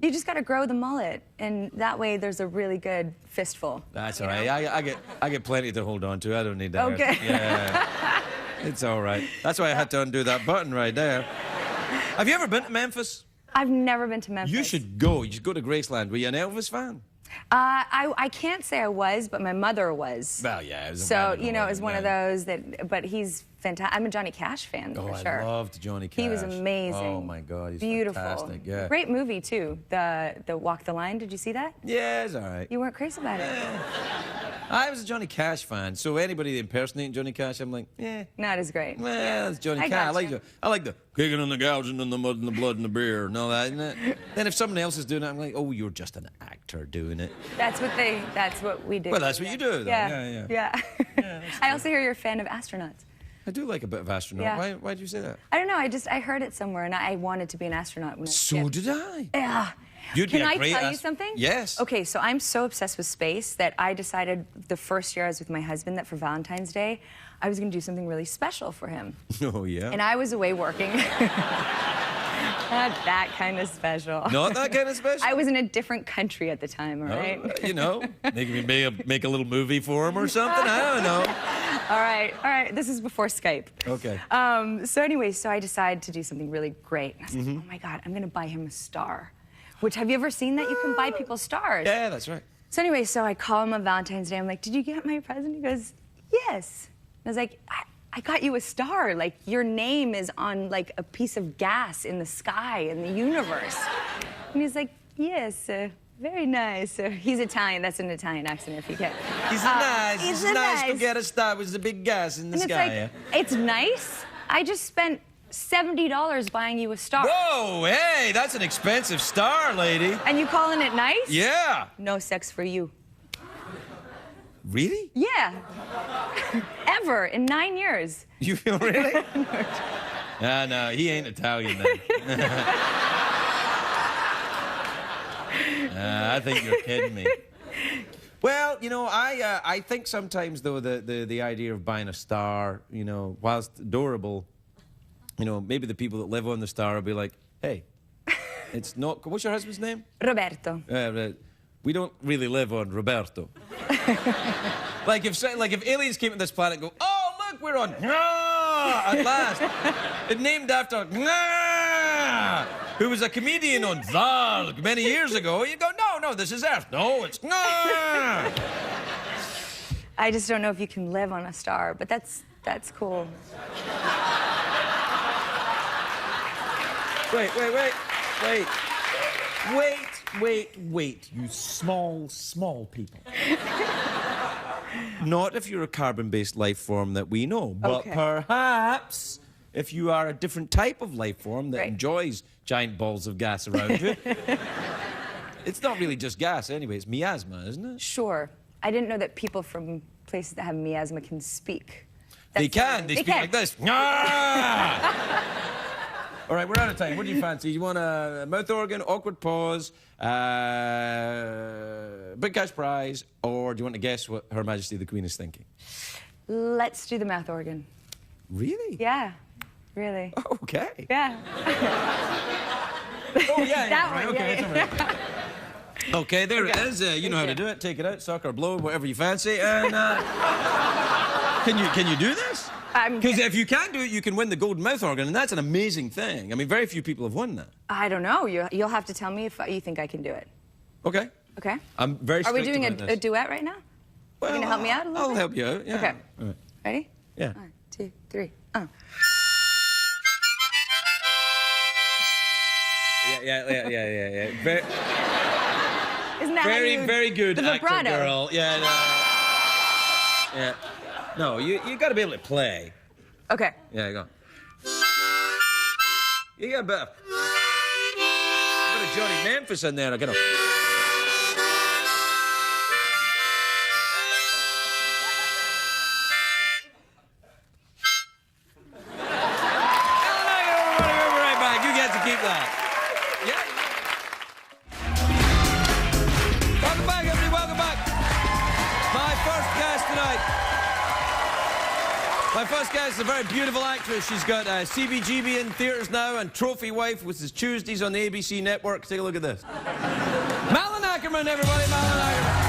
You just got to grow the mullet, and that way there's a really good fistful. That's all right. I get plenty to hold on to. I don't need that. Okay. Yeah. It's all right. That's why I had to undo that button right there. Have you ever been to Memphis? I've never been to Memphis. You should go. You should go to Graceland. Were you an Elvis fan? I can't say I was, but my mother was. Well, yeah. It was so, you know, it was one of those that, but he's fantastic. I'm a Johnny Cash fan, for sure. I loved Johnny Cash. He was amazing. Oh, my God, he's beautiful. fantastic, yeah. Great movie, too, the Walk the Line. Did you see that? Yeah, it's all right. You weren't crazy about it. I was a Johnny Cash fan, so anybody impersonating Johnny Cash, I'm like, Not as great. Well, it's Johnny Cash. I like the kicking and the gouging and the mud and the blood and the beer and all that, isn't it? Then if someone else is doing it, I'm like, oh, you're just an actor doing it. That's what we do. Well, that's what you do, though. Yeah. I also hear you're a fan of astronauts. I do like a bit of astronaut. Yeah. Why did you say that? I don't know. I heard it somewhere, and I wanted to be an astronaut when I was a kid. So did I. Yeah. Can I tell you something? Yes. Okay, so I'm so obsessed with space that I decided the first year I was with my husband that for Valentine's Day, I was going to do something really special for him. Oh, yeah? And I was away working. Not that kind of special. Not that kind of special? I was in a different country at the time, all right? You know, make a little movie for him or something. I don't know. All right. This is before Skype. Okay. So anyway, I decided to do something really great. And I was like, oh, my God, I'm going to buy him a star. Which, have you ever seen that? You can buy people stars. Yeah, that's right. So anyway, I call him on Valentine's Day. I'm like, did you get my present? He goes, yes. I was like, I got you a star. Like, your name is on, like, a piece of gas in the sky, in the universe. And he's like, yes, very nice. He's Italian. That's an Italian accent, if you get. He's nice to get a star with the big gas in the sky. It's nice. I just spent $70 buying you a star. Whoa, hey, that's an expensive star, lady. And you calling it nice? Yeah. No sex for you. Really? Yeah. Ever in 9 years. You feel really? No, he ain't Italian then. I think you're kidding me. Well, you know, I think sometimes though the idea of buying a star, you know, whilst adorable, you know, maybe the people that live on the star will be like, hey, it's not. What's your husband's name? Roberto. We don't really live on Roberto. like if aliens came to this planet and go, oh, look, we're on at last. It's named after who was a comedian on Zarg many years ago. You go, no, this is Earth. No, it's I just don't know if you can live on a star, but that's cool. Wait, you small people. Not if you're a carbon-based life form that we know, but perhaps if you are a different type of life form that enjoys giant balls of gas around you. It's not really just gas anyway, it's miasma, isn't it? Sure. I didn't know that people from places that have miasma can speak. They speak like this. All right, we're out of time. What do you fancy? You want a mouth organ, awkward pause, big cash prize, or do you want to guess what Her Majesty the Queen is thinking? Let's do the mouth organ. Really? Yeah, really. Oh, okay. Yeah. Oh, yeah. That right, one, okay, yeah. it's all right. Okay, there it is. You know how to do it. Take it out, suck or blow, whatever you fancy. And can you do this? Because if you can do it, you can win the golden mouth organ, and that's an amazing thing. I mean, very few people have won that. I don't know. You'll have to tell me if you think I can do it. Okay. Okay. I'm very strict. Are we doing about a duet right now? Well, you gonna help me out a little I'll bit? help you out. Yeah. Okay. All right. Ready? Yeah. 1, 2, 3. Yeah. Very, Isn't that very good the actor, vibrato? girl. Yeah. No. Yeah. No, you got to be able to play. Okay. Yeah, you go. You got a bit of Johnny Memphis in there. I got keep that. Yeah. Welcome back, everybody. Welcome back. My first guest tonight. My first guest is a very beautiful actress. She's got CBGB in theaters now and Trophy Wife, which is Tuesdays on the ABC network. Take a look at this. Malin Akerman, everybody. Malin Akerman.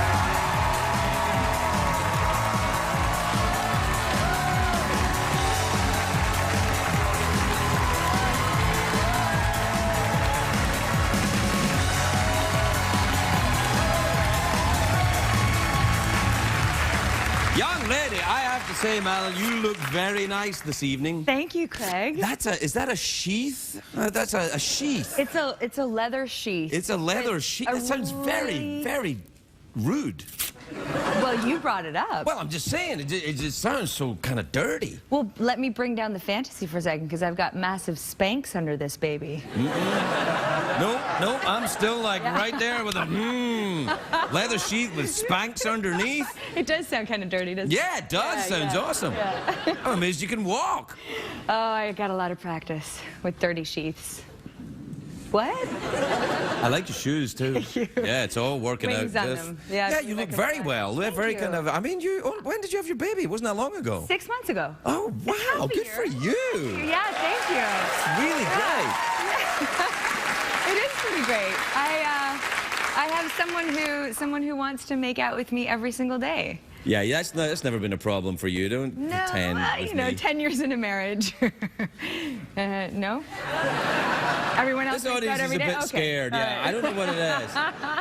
Young lady, I have to say, Malin, you look very nice this evening. Thank you, Craig. Is that a sheath? That's a sheath. It's a leather sheath. It's a leather sheath. That sounds very, very rude. Well, you brought it up. Well, I'm just saying, it just sounds so kind of dirty. Well, let me bring down the fantasy for a second, because I've got massive Spanx under this baby. No, I'm still like right there with a leather sheath with Spanx underneath. It does sound kind of dirty, doesn't it? Yeah, it does. Sounds awesome. Yeah. I'm amazed you can walk. Oh, I got a lot of practice with 30 sheaths. What? I like your shoes too. Thank you. Yeah, it's all working Wings out. on them. Yeah, Yeah, you look very well. They're very kind of. I mean, when did you have your baby? It wasn't that long ago. 6 months ago. Oh wow, good for you. Yeah, thank you. It's really great. It is pretty great. I have someone who wants to make out with me every single day. Yeah, that's never been a problem for you. Don't pretend. You know, 10 years into marriage. No? Everyone else This makes audience out every is a day? bit Okay. scared. Yeah, Right. I don't know what it is.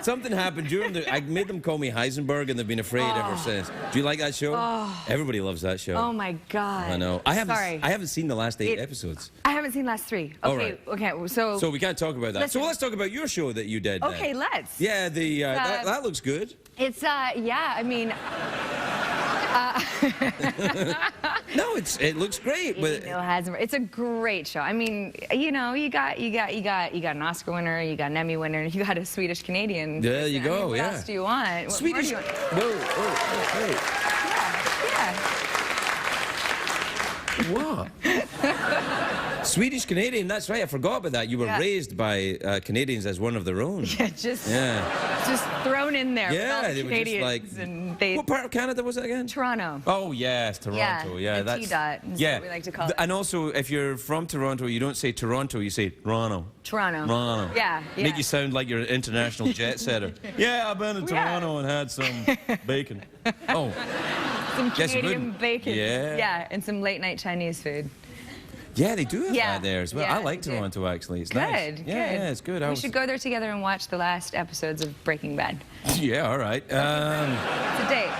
Something happened during I made them call me Heisenberg, and they've been afraid ever since. Do you like that show? Everybody loves that show. Oh my God. I know. I haven't seen the last 8 episodes. I haven't seen the last 3. Okay. All right. Okay. So we can't talk about that. So let's talk about your show that you did. Okay, then. let's. Yeah, that looks good. It's yeah. I mean. No, it looks great. But it's a great show. I mean, you know, you got an Oscar winner, you got an Emmy winner, you got a Swedish Canadian. There you go. What else do you want? Swedish. Whoa, wait. Yeah. What? Swedish Canadian, that's right. I forgot about that. You were raised by Canadians as one of their own. Yeah, just thrown in there. Yeah, they were just like. What part of Canada was it again? Toronto. Oh yes, Toronto. Yeah, that's T-dot. Yeah, what we like to call it. And also, if you're from Toronto, you don't say Toronto, you say Toronto. Toronto. Yeah. Make you sound like you're an international jet setter. Yeah, I've been in Toronto and had some bacon. Oh. Some Canadian bacon. Yeah. Yeah, and some late night Chinese food. Yeah, they do have that there as well. Yeah, I like Toronto, actually. It's nice. Good. Yeah, it's good. We should go there together and watch the last episodes of Breaking Bad. Yeah, all right. It's a date.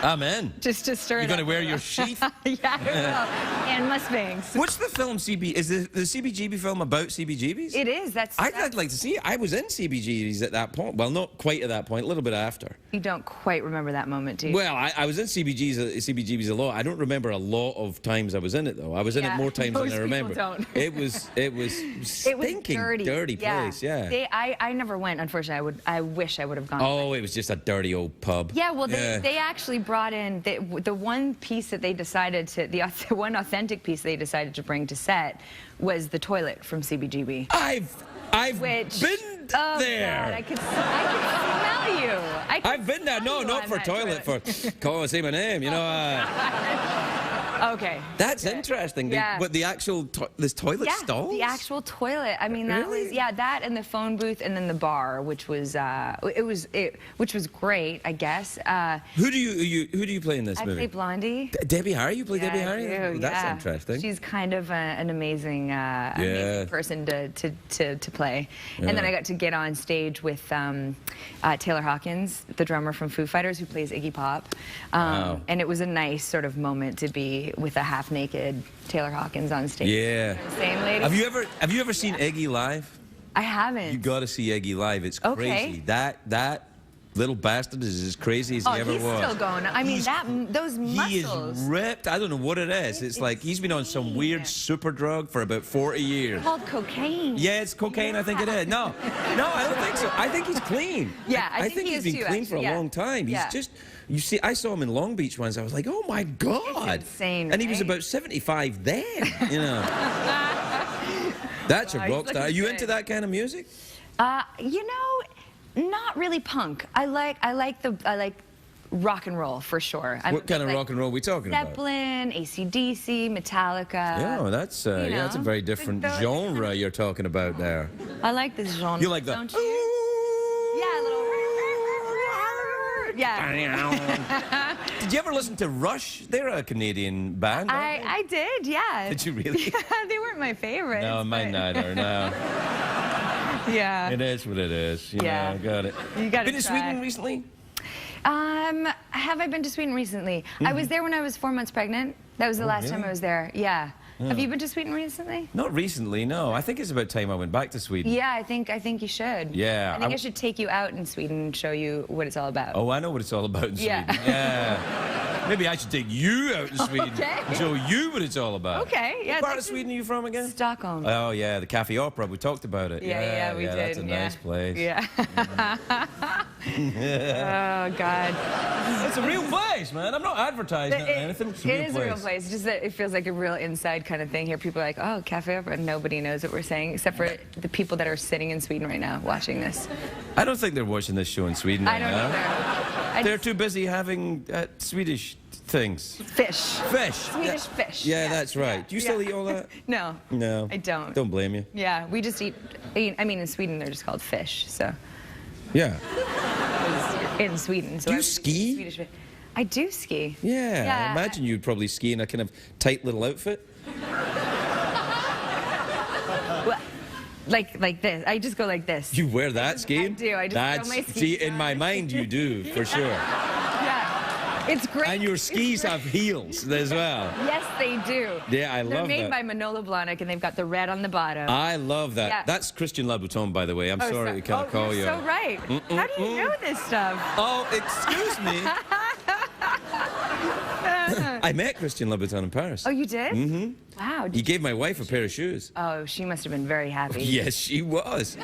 I'm in. Just to stir it up. You're going to wear your sheath? Yeah, I will. And Mustangs. What's the film Is the CBGB film about CBGBs? It is. I'd like to see it. I was in CBGBs at that point. Well, not quite at that point, a little bit after. You don't quite remember that moment, do you? Well, I was in CBGB's a lot. I don't remember a lot of times I was in it, though. I was in it more times than I remember. Don't. It was stinking dirty place, yeah. I never went, unfortunately. I wish I would have gone. Oh, it was just a dirty old pub. Yeah, well, they actually brought in, the one piece that they decided to, the one authentic piece they decided to bring to set was the toilet from CBGB. I've been there. God, I could smell you. I've been there. No, not for toilet. For say my name. You know. Okay. That's interesting. Yeah. But the actual this toilet stalls. The actual toilet. I mean, that was that and the phone booth and then the bar, which was which was great, I guess. Who do you play in this movie? I play Blondie. Debbie Harry. You play Debbie Harry. I do, that's interesting. She's kind of an amazing person to play. And then I got to get on stage with Taylor Hawkins, the drummer from Foo Fighters, who plays Iggy Pop. Wow. And it was a nice sort of moment to be with a half-naked Taylor Hawkins on stage. Yeah. Same lady. Have you ever seen Iggy live? I haven't. You got to see Iggy live. It's crazy. That little bastard is as crazy as he ever was. Oh, he's still going. I mean, those muscles. He is ripped. I don't know what it is. It's like he's been on some weird super drug for about 40 years. It's called cocaine. Yeah, it's cocaine. I think it is. No, I don't think so. I think he's clean. Yeah, I think he he's is been too, clean for a long time. He's just. You see, I saw him in Long Beach once. I was like, oh my God. It's insane, and he was about 75 then, you know. That's a rock star. Are you into that kind of music? You know, not really punk. I like rock and roll for sure. What kind of rock and roll are we talking about? Zeppelin, AC/DC, Metallica. Yeah, that's that's a very different genre you're talking about there. I like this genre. You like that? Don't you? Yeah, a little. Yeah. Did you ever listen to Rush? They're a Canadian band. I did, yeah. Did you really? Yeah, they weren't my favorite. No, mine neither. No. Yeah. It is what it is. You know, got it. You got Been to Sweden recently? Have I been to Sweden recently? I was there when I was 4 months pregnant. That was the last time I was there. Yeah. Have you been to Sweden recently? Not recently, no. I think it's about time I went back to Sweden. Yeah, I think you should. Yeah. I think I should take you out in Sweden and show you what it's all about. Oh, I know what it's all about in Sweden. Yeah. Maybe I should take you out in Sweden and show you what it's all about. Okay, yeah. What part of Sweden are you from again? Stockholm. Oh, yeah, the Cafe Opera. We talked about it. Yeah, we did. That's a nice place. Yeah. Oh, God. It's a real place, man. I'm not advertising anything. It's a real place. It is a real place. It's just that it feels like a real inside kind of thing here. People are like, oh, Cafe Opera. Nobody knows what we're saying except for the people that are sitting in Sweden right now watching this. I don't think they're watching this show in Sweden right now. I don't either. They're too busy having Swedish things. Fish. Swedish fish. Yeah, that's right. Do you still eat all that? No. No. I don't. Don't blame you. Yeah, we just eat, I mean, in Sweden, they're just called fish, so. Yeah. In Sweden. So do you ski? Swedish fish. I do ski. Yeah, I imagine you'd probably ski in a kind of tight little outfit. Well, like this. I just go like this. You wear that skiing? I do. I just throw my skis See, in on. my mind, you do, for sure. Yeah. It's great. And your skis have heels as well. Yes, they do. Yeah, I love that. They're made by Manolo Blahnik, and they've got the red on the bottom. I love that. Yeah. That's Christian Louboutin, by the way. I'm sorry to kind of call you. You're so right. How do you know this stuff? Oh, excuse me. I met Christian Louboutin in Paris. Oh, you did? Mm-hmm. Wow. He gave my wife a pair of shoes. Oh, she must have been very happy. Yes, she was.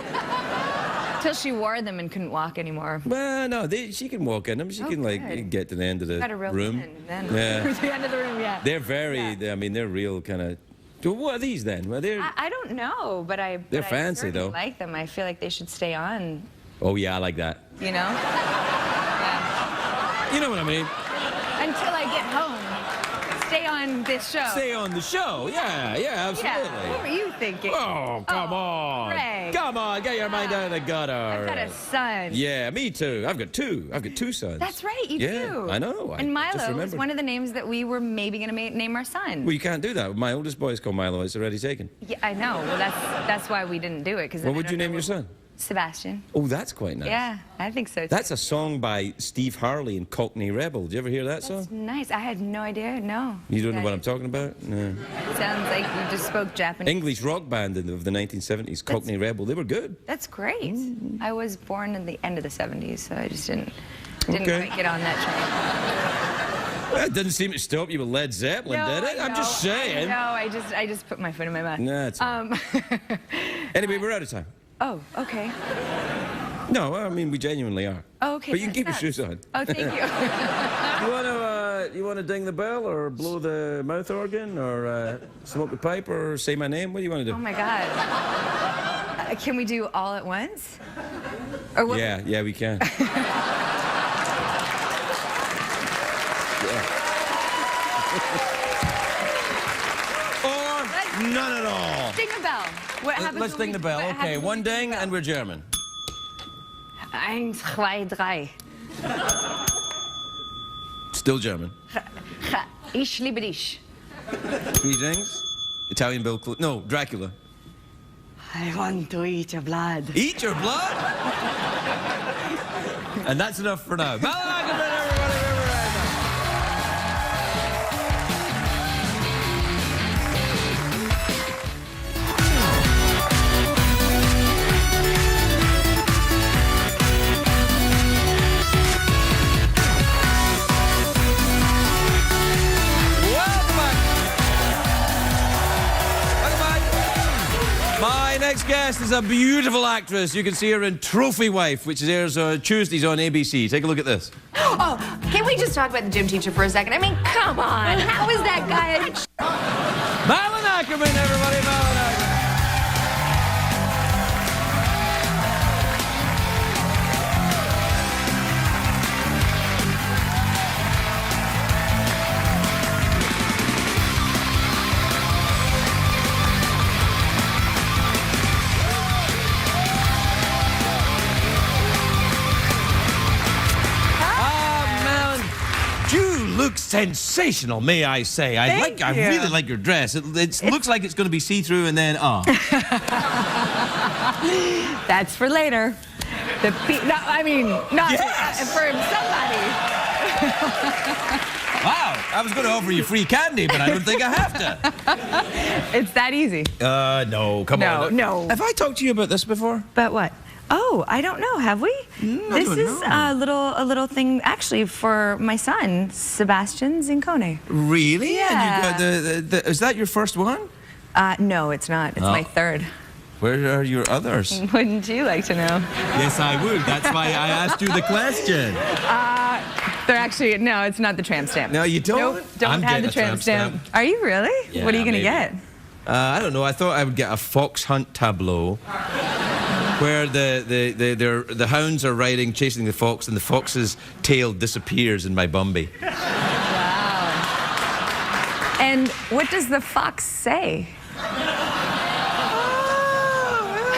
Till she wore them and couldn't walk anymore. Well, no, she can walk in them. She can, like, get to the end of the room. Then. Yeah. The end of the room, yeah. They're very, I mean, they're real kind of... What are these, then? Well, I don't know, but they're fancy, though. I like them. I feel like they should stay on. Oh, yeah, I like that. You know? Yeah. You know what I mean? Until I get home. Stay on this show. Stay on the show. Yeah, absolutely. Yeah. What were you thinking? Oh, come on. Greg. Come on, get your mind out of the gutter. I've got a son. Yeah, me too. I've got two sons. That's right, you do. I know. And Milo is one of the names that we were maybe going to name our son. Well, you can't do that. My oldest boy is called Milo. It's already taken. Yeah, I know. Well, that's why we didn't do it. What would you name your son? Sebastian. Oh, that's quite nice. Yeah, I think so too. That's a song by Steve Harley and Cockney Rebel. Did you ever hear that song? That's nice. I had no idea. No. You don't know what I'm talking about? No. Sounds like you just spoke Japanese. English rock band of the 1970s, Cockney Rebel. They were good. That's great. I was born in the end of the 70s, so I just didn't. Didn't quite get on that train. That doesn't seem to stop you with Led Zeppelin, did it? I'm just saying. No, I just put my foot in my mouth. No, it's Anyway, we're out of time. Oh, okay. No, I mean, we genuinely are. Oh, okay. But you can keep your shoes on. Oh, thank you. You want to ding the bell or blow the mouth organ or smoke the pipe or say my name? What do you want to do? Oh, my God. Can we do all at once? Or what? Yeah, we can. Or none at all. Ding a bell. What happens? Let's ding the bell. Okay, one ding and we're German. 1, 2, 3. Still German. Ich liebe dich. 3 dings. Italian Bill Clinton. No, Dracula. I want to eat your blood. Eat your blood? And that's enough for now. Malin Akerman, everybody, we're right now. My next guest is a beautiful actress. You can see her in Trophy Wife, which airs Tuesdays on ABC. Take a look at this. Oh, can we just talk about the gym teacher for a second? I mean, come on. How is that guy? Malin Akerman, everybody. Malin Akerman. Looks sensational, may I say. I really like your dress. It looks like it's going to be see-through and then That's for later. Not yes! For somebody. Wow, I was going to offer you free candy, but I don't think I have to. It's that easy. No, come on. No. Have I talked to you about this before? But what? Oh, I don't know. Have we? This is a little thing actually for my son, Sebastian Zincone. Really? Yeah. And you is that your first one? No, it's not. It's my third. Where are your others? Wouldn't you like to know? Yes, I would. That's why I asked you the question. They're actually no. It's not the tramp stamp. No, you don't. Nope, don't have the tramp stamp. Are you really? Yeah, what are you gonna get? I don't know. I thought I would get a fox hunt tableau. Where the hounds are chasing the fox, and the fox's tail disappears in my Bumby. Wow. And what does the fox say?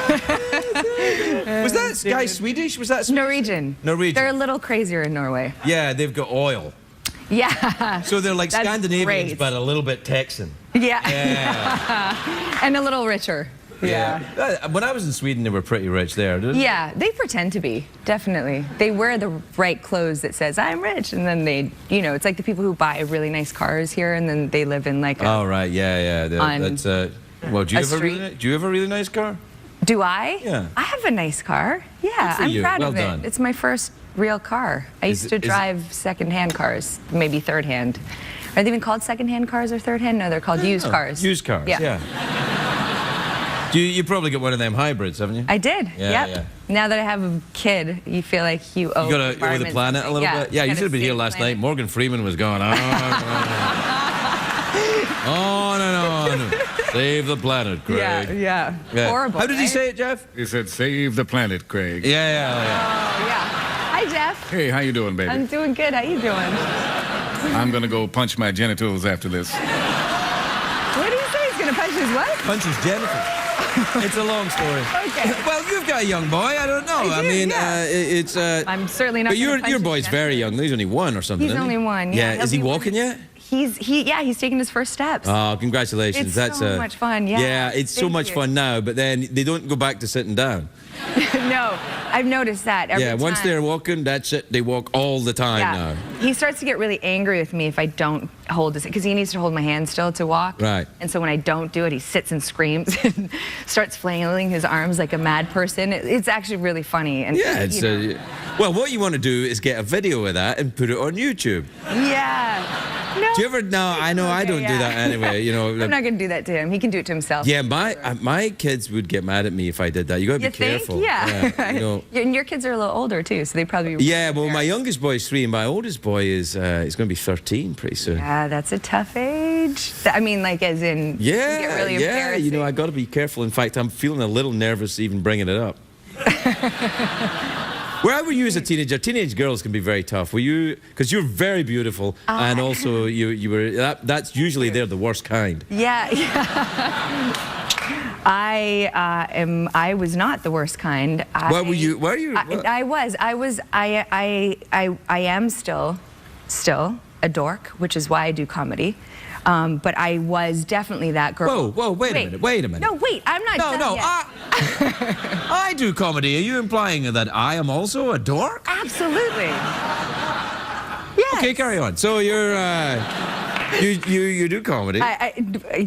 Was that guy Swedish? Was that Swedish? Norwegian? They're a little crazier in Norway. Yeah, they've got oil. Yeah. So they're like Scandinavians, but a little bit Texan. Yeah. Yeah. And a little richer. Yeah. When I was in Sweden, they were pretty rich there, didn't they? Yeah, they pretend to be, definitely. They wear the right clothes that says, I'm rich, and then they, it's like the people who buy really nice cars here, and then they live in like a... Oh, right, yeah. That's, well, do you have a really nice car? Do I? Yeah. I have a nice car. Yeah, I'm proud of it. Done. It's my first real car. I used to drive second-hand cars, maybe third-hand. Are they even called second-hand cars or third-hand? No, they're called used cars. Used cars, yeah. You probably got one of them hybrids, haven't you? I did. Yeah, yep. Now that I have a kid, you feel like you owe. You got to owe the planet a little bit. Yeah, you should have been here last night. Morgan Freeman was going on and on. Save the planet, Craig. Yeah. Horrible. How did he say it, Jeff? He said, "Save the planet, Craig." Yeah. Oh, yeah. Hi, Jeff. Hey, how you doing, baby? I'm doing good. How you doing? I'm gonna go punch my genitals after this. What did he say? He's gonna punch his what? Punch his genitals. It's a long story. Okay. Well, you've got a young boy. I don't know. I mean, it's. I'm certainly not. But your boy's very young. He's only 1 or something. He's only 1. Yeah. Is he walking yet? He's taking his first steps. Oh, congratulations. It's so much fun. Yeah. Yeah, it's so much fun now. But then they don't go back to sitting down. No, I've noticed that every time. Once they're walking, that's it. They walk all the time now. He starts to get really angry with me if I don't hold his, because he needs to hold my hand still to walk. Right. And so when I don't do it, he sits and screams and starts flailing his arms like a mad person. It's actually really funny. And yeah, it's Well, what you want to do is get a video of that and put it on YouTube. Yeah. No. Do you ever? No, I know I don't do that anyway. You know. I'm not going to do that to him. He can do it to himself. Yeah, my kids would get mad at me if I did that. You got to be careful. Think? Yeah. You know. And your kids are a little older too, so they probably. Yeah, well, my youngest boy is 3, and my oldest boy is going to be 13 pretty soon. Yeah, that's a tough age. I mean, like as in. Yeah, get really yeah. You know, I got to be careful. In fact, I'm feeling a little nervous even bringing it up. Where were you as a teenager? Teenage girls can be very tough. Were you? Because you're very beautiful, and also you were. That's usually they're the worst kind. Yeah. I was not the worst kind. What were you? Were you? I am still a dork, which is why I do comedy. But I was definitely that girl. Whoa, wait a minute. No, wait, I'm not done yet. I do comedy. Are you implying that I am also a dork? Absolutely. Yes. Okay, carry on. So you're, you do comedy.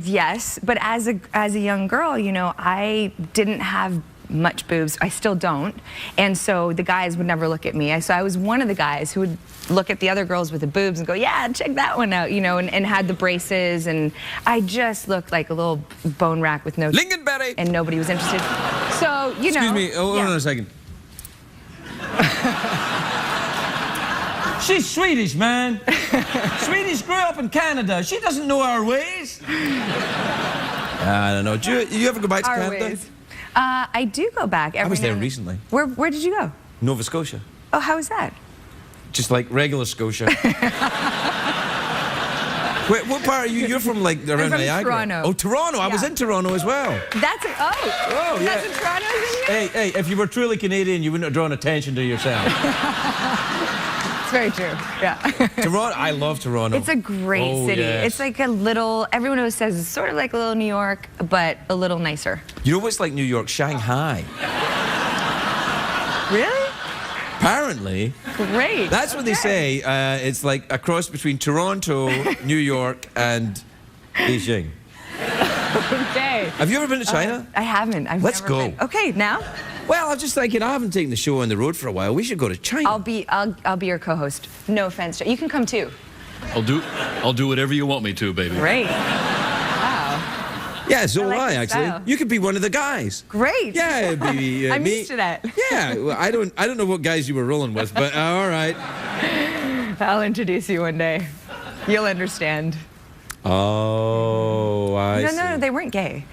Yes, but as a young girl, you know, I didn't have much boobs. I still don't. And so the guys would never look at me. So I was one of the guys who would look at the other girls with the boobs and go, yeah, check that one out, you know, and had the braces. And I just looked like a little bone rack with no... Lingonberry! And nobody was interested. So, you know... Excuse me, hold on a second. She's Swedish, man. Swedish grew up in Canada. She doesn't know our ways. I don't know. Do you ever go back to Canada? Ways. I do go back every I was there recently. Where did you go? Nova Scotia. Oh, how was that? Just like regular Scotia. Wait, what part are you? You're from like around Niagara. Toronto. Oh, Toronto. Yeah. I was in Toronto as well. That's it. Oh, yeah. That's in Toronto, isn't it? Hey, if you were truly Canadian, you wouldn't have drawn attention to yourself. It's very true. Yeah. Toronto. I love Toronto. It's a great city. Yes. It's like a little. Everyone always says it's sort of like a little New York, but a little nicer. You know what's like New York? Shanghai. Really? Apparently. Great. That's what they say. It's like a cross between Toronto, New York, and Beijing. Okay. Have you ever been to China? I haven't. Let's go. Been. Okay, now? Well, I'm just thinking, I haven't taken the show on the road for a while. We should go to China. I'll be your co-host. No offense. You can come too. I'll do whatever you want me to, baby. Great. Wow. Yeah, so will I, actually. style. You could be one of the guys. Great. Yeah, it'd be I'm me. used to that. Yeah, well, I don't know what guys you were rolling with, but all right. I'll introduce you one day. You'll understand. Oh, I see. No, they weren't gay.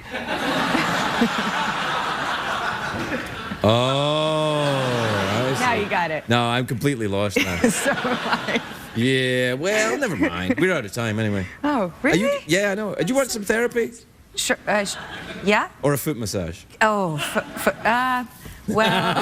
Oh, I see. Now you got it. No, I'm completely lost now. So am I. Yeah, well, never mind. We're out of time anyway. Oh, really? Yeah, I know. Do you want some therapy? Sure. Yeah? Or a foot massage? Oh, well.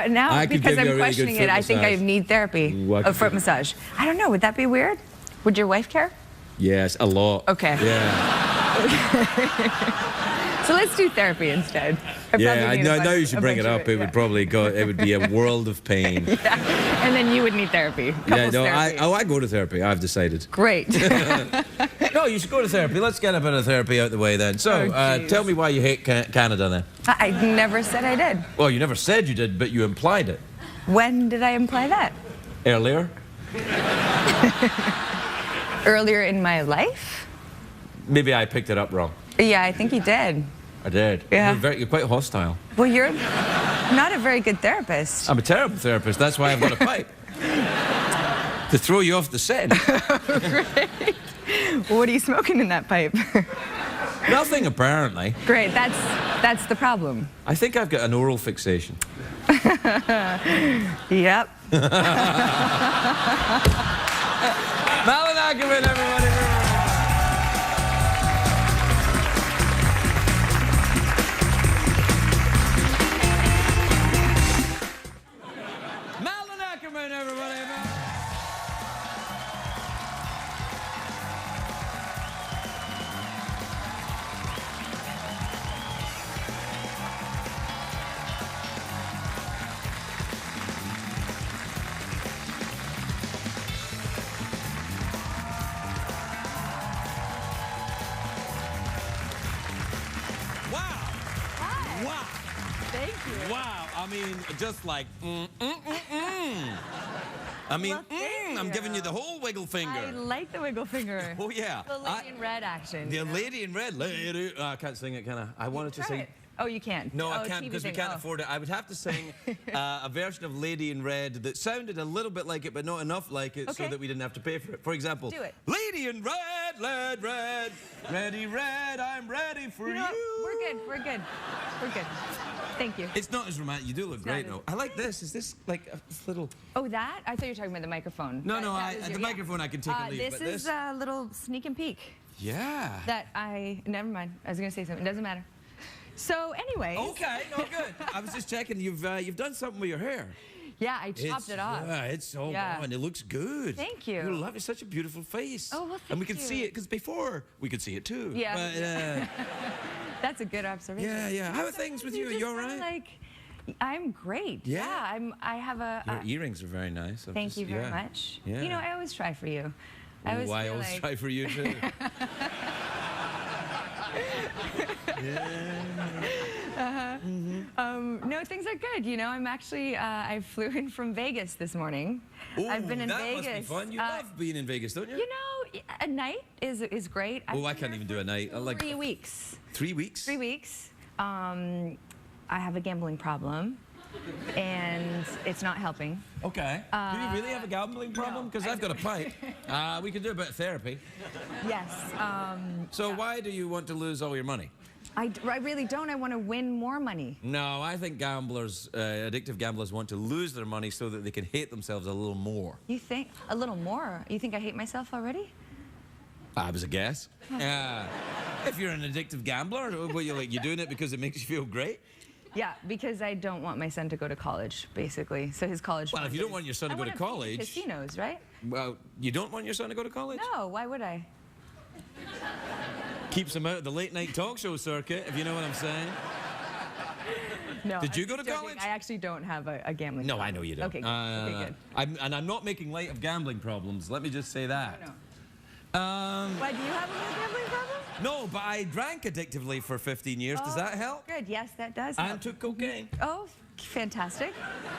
Now, because I'm questioning it, I think I need therapy. A foot massage. I don't know. Would that be weird? Would your wife care? Yes, a lot. Okay. Yeah. So let's do therapy instead. I know you should bring it up. It would probably go. It would be a world of pain. Yeah. And then you would need therapy. Yeah, no, I go to therapy. I've decided. Great. No, you should go to therapy. Let's get a bit of therapy out the way then. So, tell me why you hate Canada then. I never said I did. Well, you never said you did, but you implied it. When did I imply that? Earlier. Earlier in my life? Maybe I picked it up wrong. Yeah, I think you did. I did. Yeah. You're quite hostile. Well, you're not a very good therapist. I'm a terrible therapist. That's why I've got a pipe. To throw you off the set. Great. What are you smoking in that pipe? Nothing, apparently. Great. That's the problem. I think I've got an oral fixation. Yep. Malin Akerman, everybody. Malin Akerman, everybody. Wow. Thank you. Wow, I mean, just like, I mean, well, I'm giving you the whole wiggle finger. I like the wiggle finger. Oh, yeah. The lady in red action. The lady in red. Lady. I can't sing it, can I? I wanted to sing. It. Oh, you can't? No, I can't because we can't afford it. I would have to sing a version of Lady in Red that sounded a little bit like it, but not enough like it, so that we didn't have to pay for it. For example, do it. Lady in Red, red, red, ready, red, I'm ready for you. We're good. We're good. We're good. Thank you. It's not as romantic. You do look great, though. I like this. Is this like a little... Oh, that? I thought you were talking about the microphone. No, the microphone I can take and leave. This is a little sneak and peek. Yeah. Never mind. I was going to say something. It doesn't matter. So, anyways. Okay, no, good. I was just checking. You've done something with your hair. Yeah, I chopped it off. Yeah, it's all on. It looks good. Thank you. You love it. Such a beautiful face. Oh, well, thank And we can you. see it, because before we could see it too. Yeah. But, that's a good observation. Yeah, yeah. How are things with you? Are you all right? Like, I'm great. Yeah. I have a... Your earrings are very nice. Thank you very much. Yeah. You know, I always try for you. I always try for you too. No, things are good. You know, I'm actually, I flew in from Vegas this morning. Ooh, I've been in that Vegas. Must be fun. You love being in Vegas, don't you? You know, a night is great. Oh, I can't even do a night. I like 3 weeks. 3 weeks? 3 weeks. I have a gambling problem, and it's not helping. Okay. Do you really have a gambling problem? Because I've got a pipe. We could do a bit of therapy. Yes. So why do you want to lose all your money? I really don't. I want to win more money. No, I think gamblers, addictive gamblers, want to lose their money so that they can hate themselves a little more. You think? A little more? You think I hate myself already? I was a guess. If you're an addictive gambler, you're doing it because it makes you feel great? Yeah, because I don't want my son to go to college, basically. So his college. Well, if you don't want your son to go to college, casinos, right? Well, you don't want your son to go to college? No. Why would I? Keeps him out of the late-night talk show circuit, if you know what I'm saying. No. Did you go to college? I actually don't have a gambling problem. I know you don't. Okay, good. I'm not making light of gambling problems. Let me just say that. No. Why, do you have a gambling problem? No, but I drank addictively for 15 years. Does that help? Good, yes, that does help. And took cocaine. Oh, fantastic.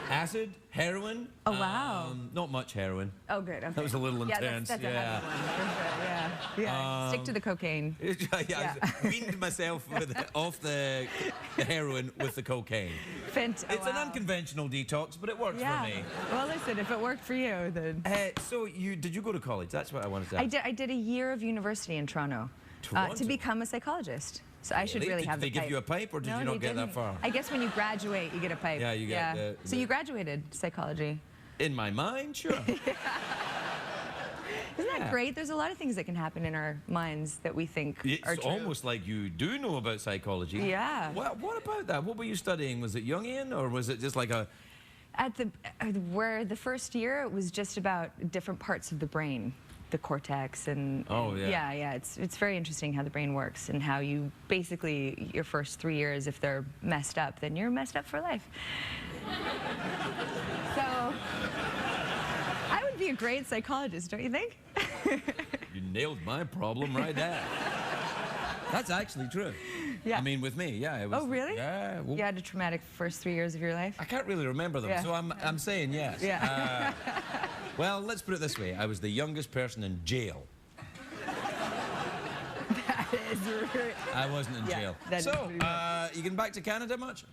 Acid, heroin. Oh, wow. Not much heroin. Oh, good. Okay. That was a little intense. That's a heavy one, for sure. Yeah. Stick to the cocaine. I weaned myself off the heroin with the cocaine. It's an unconventional detox, but it worked for me. Well, listen, if it worked for you, then... So did you go to college? That's what I wanted to ask. I did a year of university in Toronto. To become a psychologist. So I should really have the pipe. Did they give you a pipe, or did you not get that far? I guess when you graduate, you get a pipe. Yeah, you get So you graduated psychology. In my mind, sure. Isn't that great? There's a lot of things that can happen in our minds that we think are true. It's almost like you do know about psychology. Yeah. What about that? What were you studying? Was it Jungian, or was it just like a... Where the first year, it was just about different parts of the brain. The cortex and it's very interesting how the brain works and how you basically your first 3 years, if they're messed up, then you're messed up for life. So I would be a great psychologist, don't you think? You nailed my problem right there. That's actually true. Yeah. I mean, with me, it was. Oh, really? Yeah. Well, you had a traumatic first 3 years of your life? I can't really remember them, so I'm saying yes. Yeah. Well, let's put it this way. I was the youngest person in jail. That is rude. I wasn't in jail. So, you getting back to Canada much?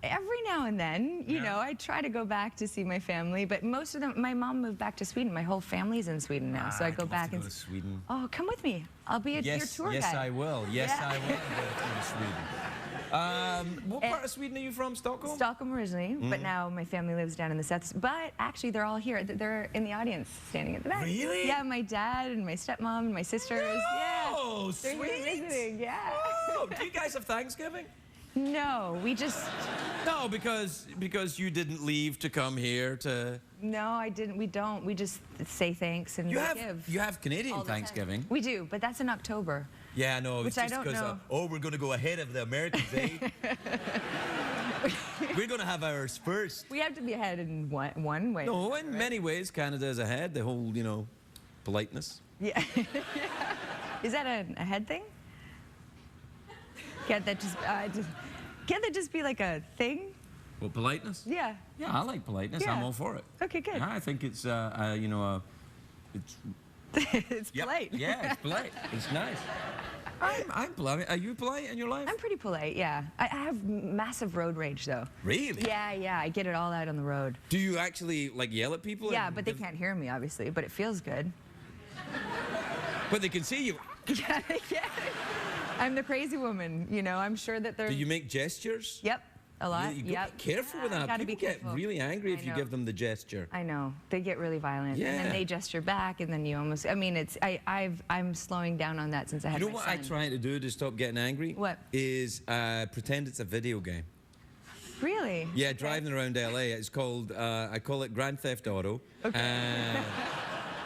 Every now and then, you know, I try to go back to see my family, but most of them, my mom moved back to Sweden. My whole family's in Sweden now, so I go back and... go to Sweden. Oh, come with me. I'll be your tour guide. Yes, I will. Yes, I will go to Sweden. What part of Sweden are you from? Stockholm? Stockholm originally, but now my family lives down in the south. But actually, they're all here. They're in the audience, standing at the back. Really? Yeah, my dad and my stepmom and my sisters. Oh, they're here visiting. Yeah. Oh, do you guys have Thanksgiving? No, we just... No, because you didn't leave to come here to... No, I didn't. We don't. We just say thanks and give. You have Canadian Thanksgiving. We do, but that's in October. Yeah, no, it's just because, we're going to go ahead of the Americans, eh? We're going to have ours first. We have to be ahead in one way. No, in many ways, Canada is ahead. The whole, politeness. Yeah. Is that a head thing? Yeah, that just Can't that just be like a thing? Well, politeness? Yeah. Yeah, I like politeness. Yeah. I'm all for it. Okay, good. Yeah, I think it's, you know, it's... It's polite. Yeah, it's polite. It's nice. I'm polite. Are you polite in your life? I'm pretty polite, yeah. I have massive road rage, though. Really? Yeah. I get it all out on the road. Do you actually, like, yell at people? Yeah, but they can't hear me, obviously, but it feels good. But they can see you. Yeah. I'm the crazy woman, you know. I'm sure that they're... Do you make gestures? Yep. A lot. You gotta be careful with that. People get really angry if you give them the gesture. I know. They get really violent. Yeah. And then they gesture back, and then you almost... I mean, it's... I'm slowing down on that since I had my son. You know what I try to do to stop getting angry? What? Is pretend it's a video game. Really? Yeah, driving around LA. It's called... I call it Grand Theft Auto. Okay.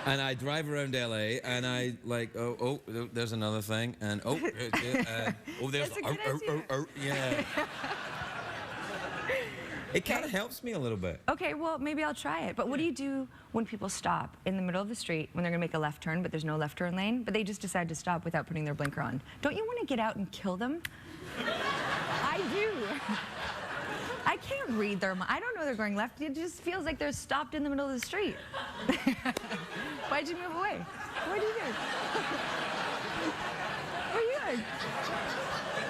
And I drive around LA, and I like, oh, there's another thing, and there's... That's a good idea. Yeah. It kind of helps me a little bit. Okay, well, maybe I'll try it. But what do you do when people stop in the middle of the street when they're going to make a left turn, but there's no left turn lane, but they just decide to stop without putting their blinker on? Don't you want to get out and kill them? I do. I can't read their mind. I don't know they're going left. It just feels like they're stopped in the middle of the street. Why'd you move away? What are you doing? What are you doing?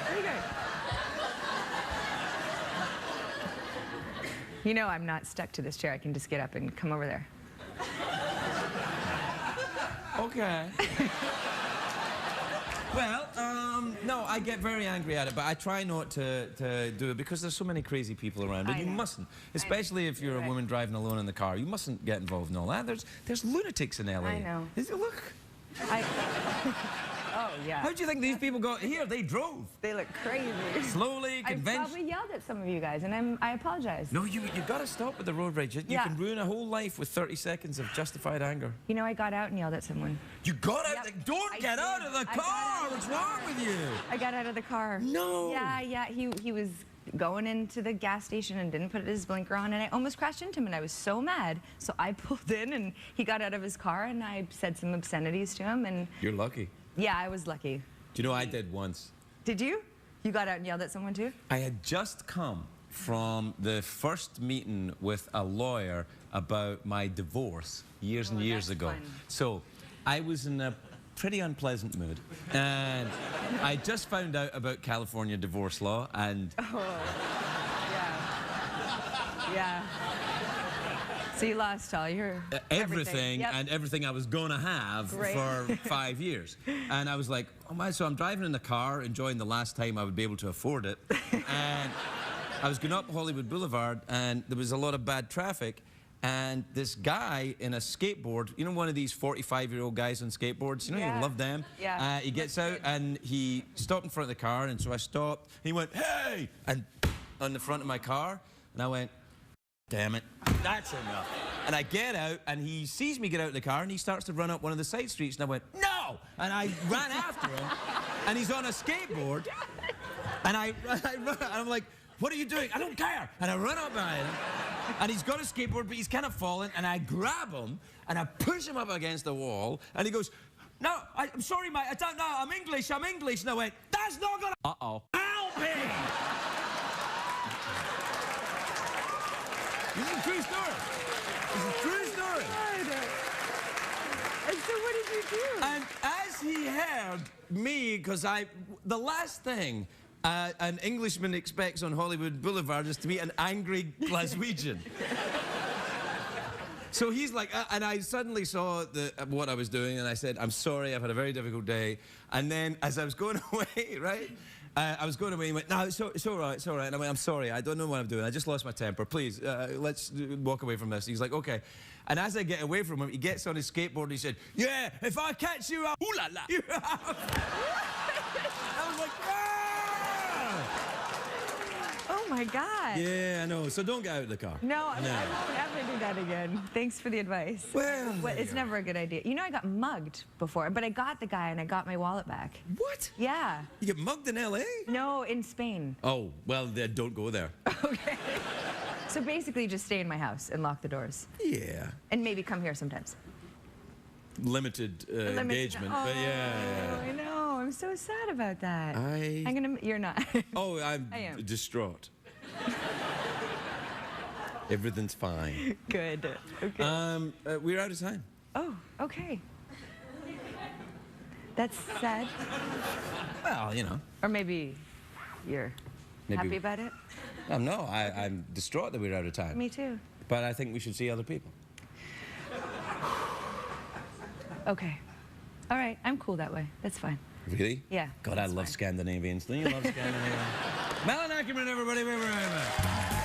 What are you doing? You know I'm not stuck to this chair. I can just get up and come over there. Okay. Well, no, I get very angry at it, but I try not to do it because there's so many crazy people around, and you mustn't, especially if you're a woman driving alone in the car. You mustn't get involved in all that. There's lunatics in LA. I know. Look. Oh, yeah. How do you think these people got here? They drove. They look crazy. Slowly, I probably yelled at some of you guys, and I apologize. No, you got to stop with the road rage. You can ruin a whole life with 30 seconds of justified anger. You know, I got out and yelled at someone. You got out? Don't get out of the car! What's wrong with you? I got out of the car. No! Yeah. He was going into the gas station and didn't put his blinker on, and I almost crashed into him, and I was so mad. So I pulled in, and he got out of his car, and I said some obscenities to him, and... You're lucky. Yeah, I was lucky. Do you know I did once? Did you? You got out and yelled at someone too? I had just come from the first meeting with a lawyer about my divorce years and years ago. Fun. So I was in a pretty unpleasant mood, and I just found out about California divorce law, and... Oh, yeah. So you lost all your... everything, yep. And everything I was going to have for 5 years. And I was like, oh my, so I'm driving in the car, enjoying the last time I would be able to afford it. And I was going up Hollywood Boulevard, and there was a lot of bad traffic. And this guy in a skateboard, you know, one of these 45-year-old guys on skateboards, you know, you love them. Yeah. He gets out, and he stopped in front of the car, and so I stopped. He went, hey! And on the front of my car, and I went, damn it, that's enough. And I get out, and he sees me get out of the car, and he starts to run up one of the side streets, and I went, no! And I ran after him, and he's on a skateboard, and I run, and I'm like, what are you doing? I don't care. And I run up behind him, and he's got a skateboard, but he's kind of fallen, and I grab him, and I push him up against the wall, and he goes, no, I'm sorry, mate, I don't know, I'm English. And I went, that's not gonna... Uh-oh. Help me! This is a true story. It's a true story. And so what did you do? And as he heard me, because the last thing an Englishman expects on Hollywood Boulevard is to meet an angry Glaswegian. So he's like, and I suddenly saw what I was doing, and I said, I'm sorry, I've had a very difficult day. And then as I was going away, right? I was going away, and he went, no, it's all right, it's all right. And I went, I'm sorry, I don't know what I'm doing. I just lost my temper. Please, let's walk away from this. He's like, okay. And as I get away from him, he gets on his skateboard, and he said, yeah, if I catch you up, ooh la la. I was like, ah! Oh, my God. Yeah, I know. So don't get out of the car. No, I won't ever do that again. Thanks for the advice. Well, it's never a good idea. You know, I got mugged before, but I got the guy, and I got my wallet back. What? Yeah. You get mugged in L.A.? No, in Spain. Oh, well, then don't go there. Okay. So basically, just stay in my house and lock the doors. Yeah. And maybe come here sometimes. Limited engagement, but yeah. I know. I'm I'm so sad about that. You're not. Oh, I am. distraught. Everything's fine. Good. Okay. We're out of time. Oh, okay. That's sad. Well, you know. Or maybe you're happy about it? No, I'm distraught that we're out of time. Me too. But I think we should see other people. Okay. All right, I'm cool that way. That's fine. Really? Yeah. God, I love Scandinavians. Don't you love Scandinavians? Malin Akerman, everybody. We're right back.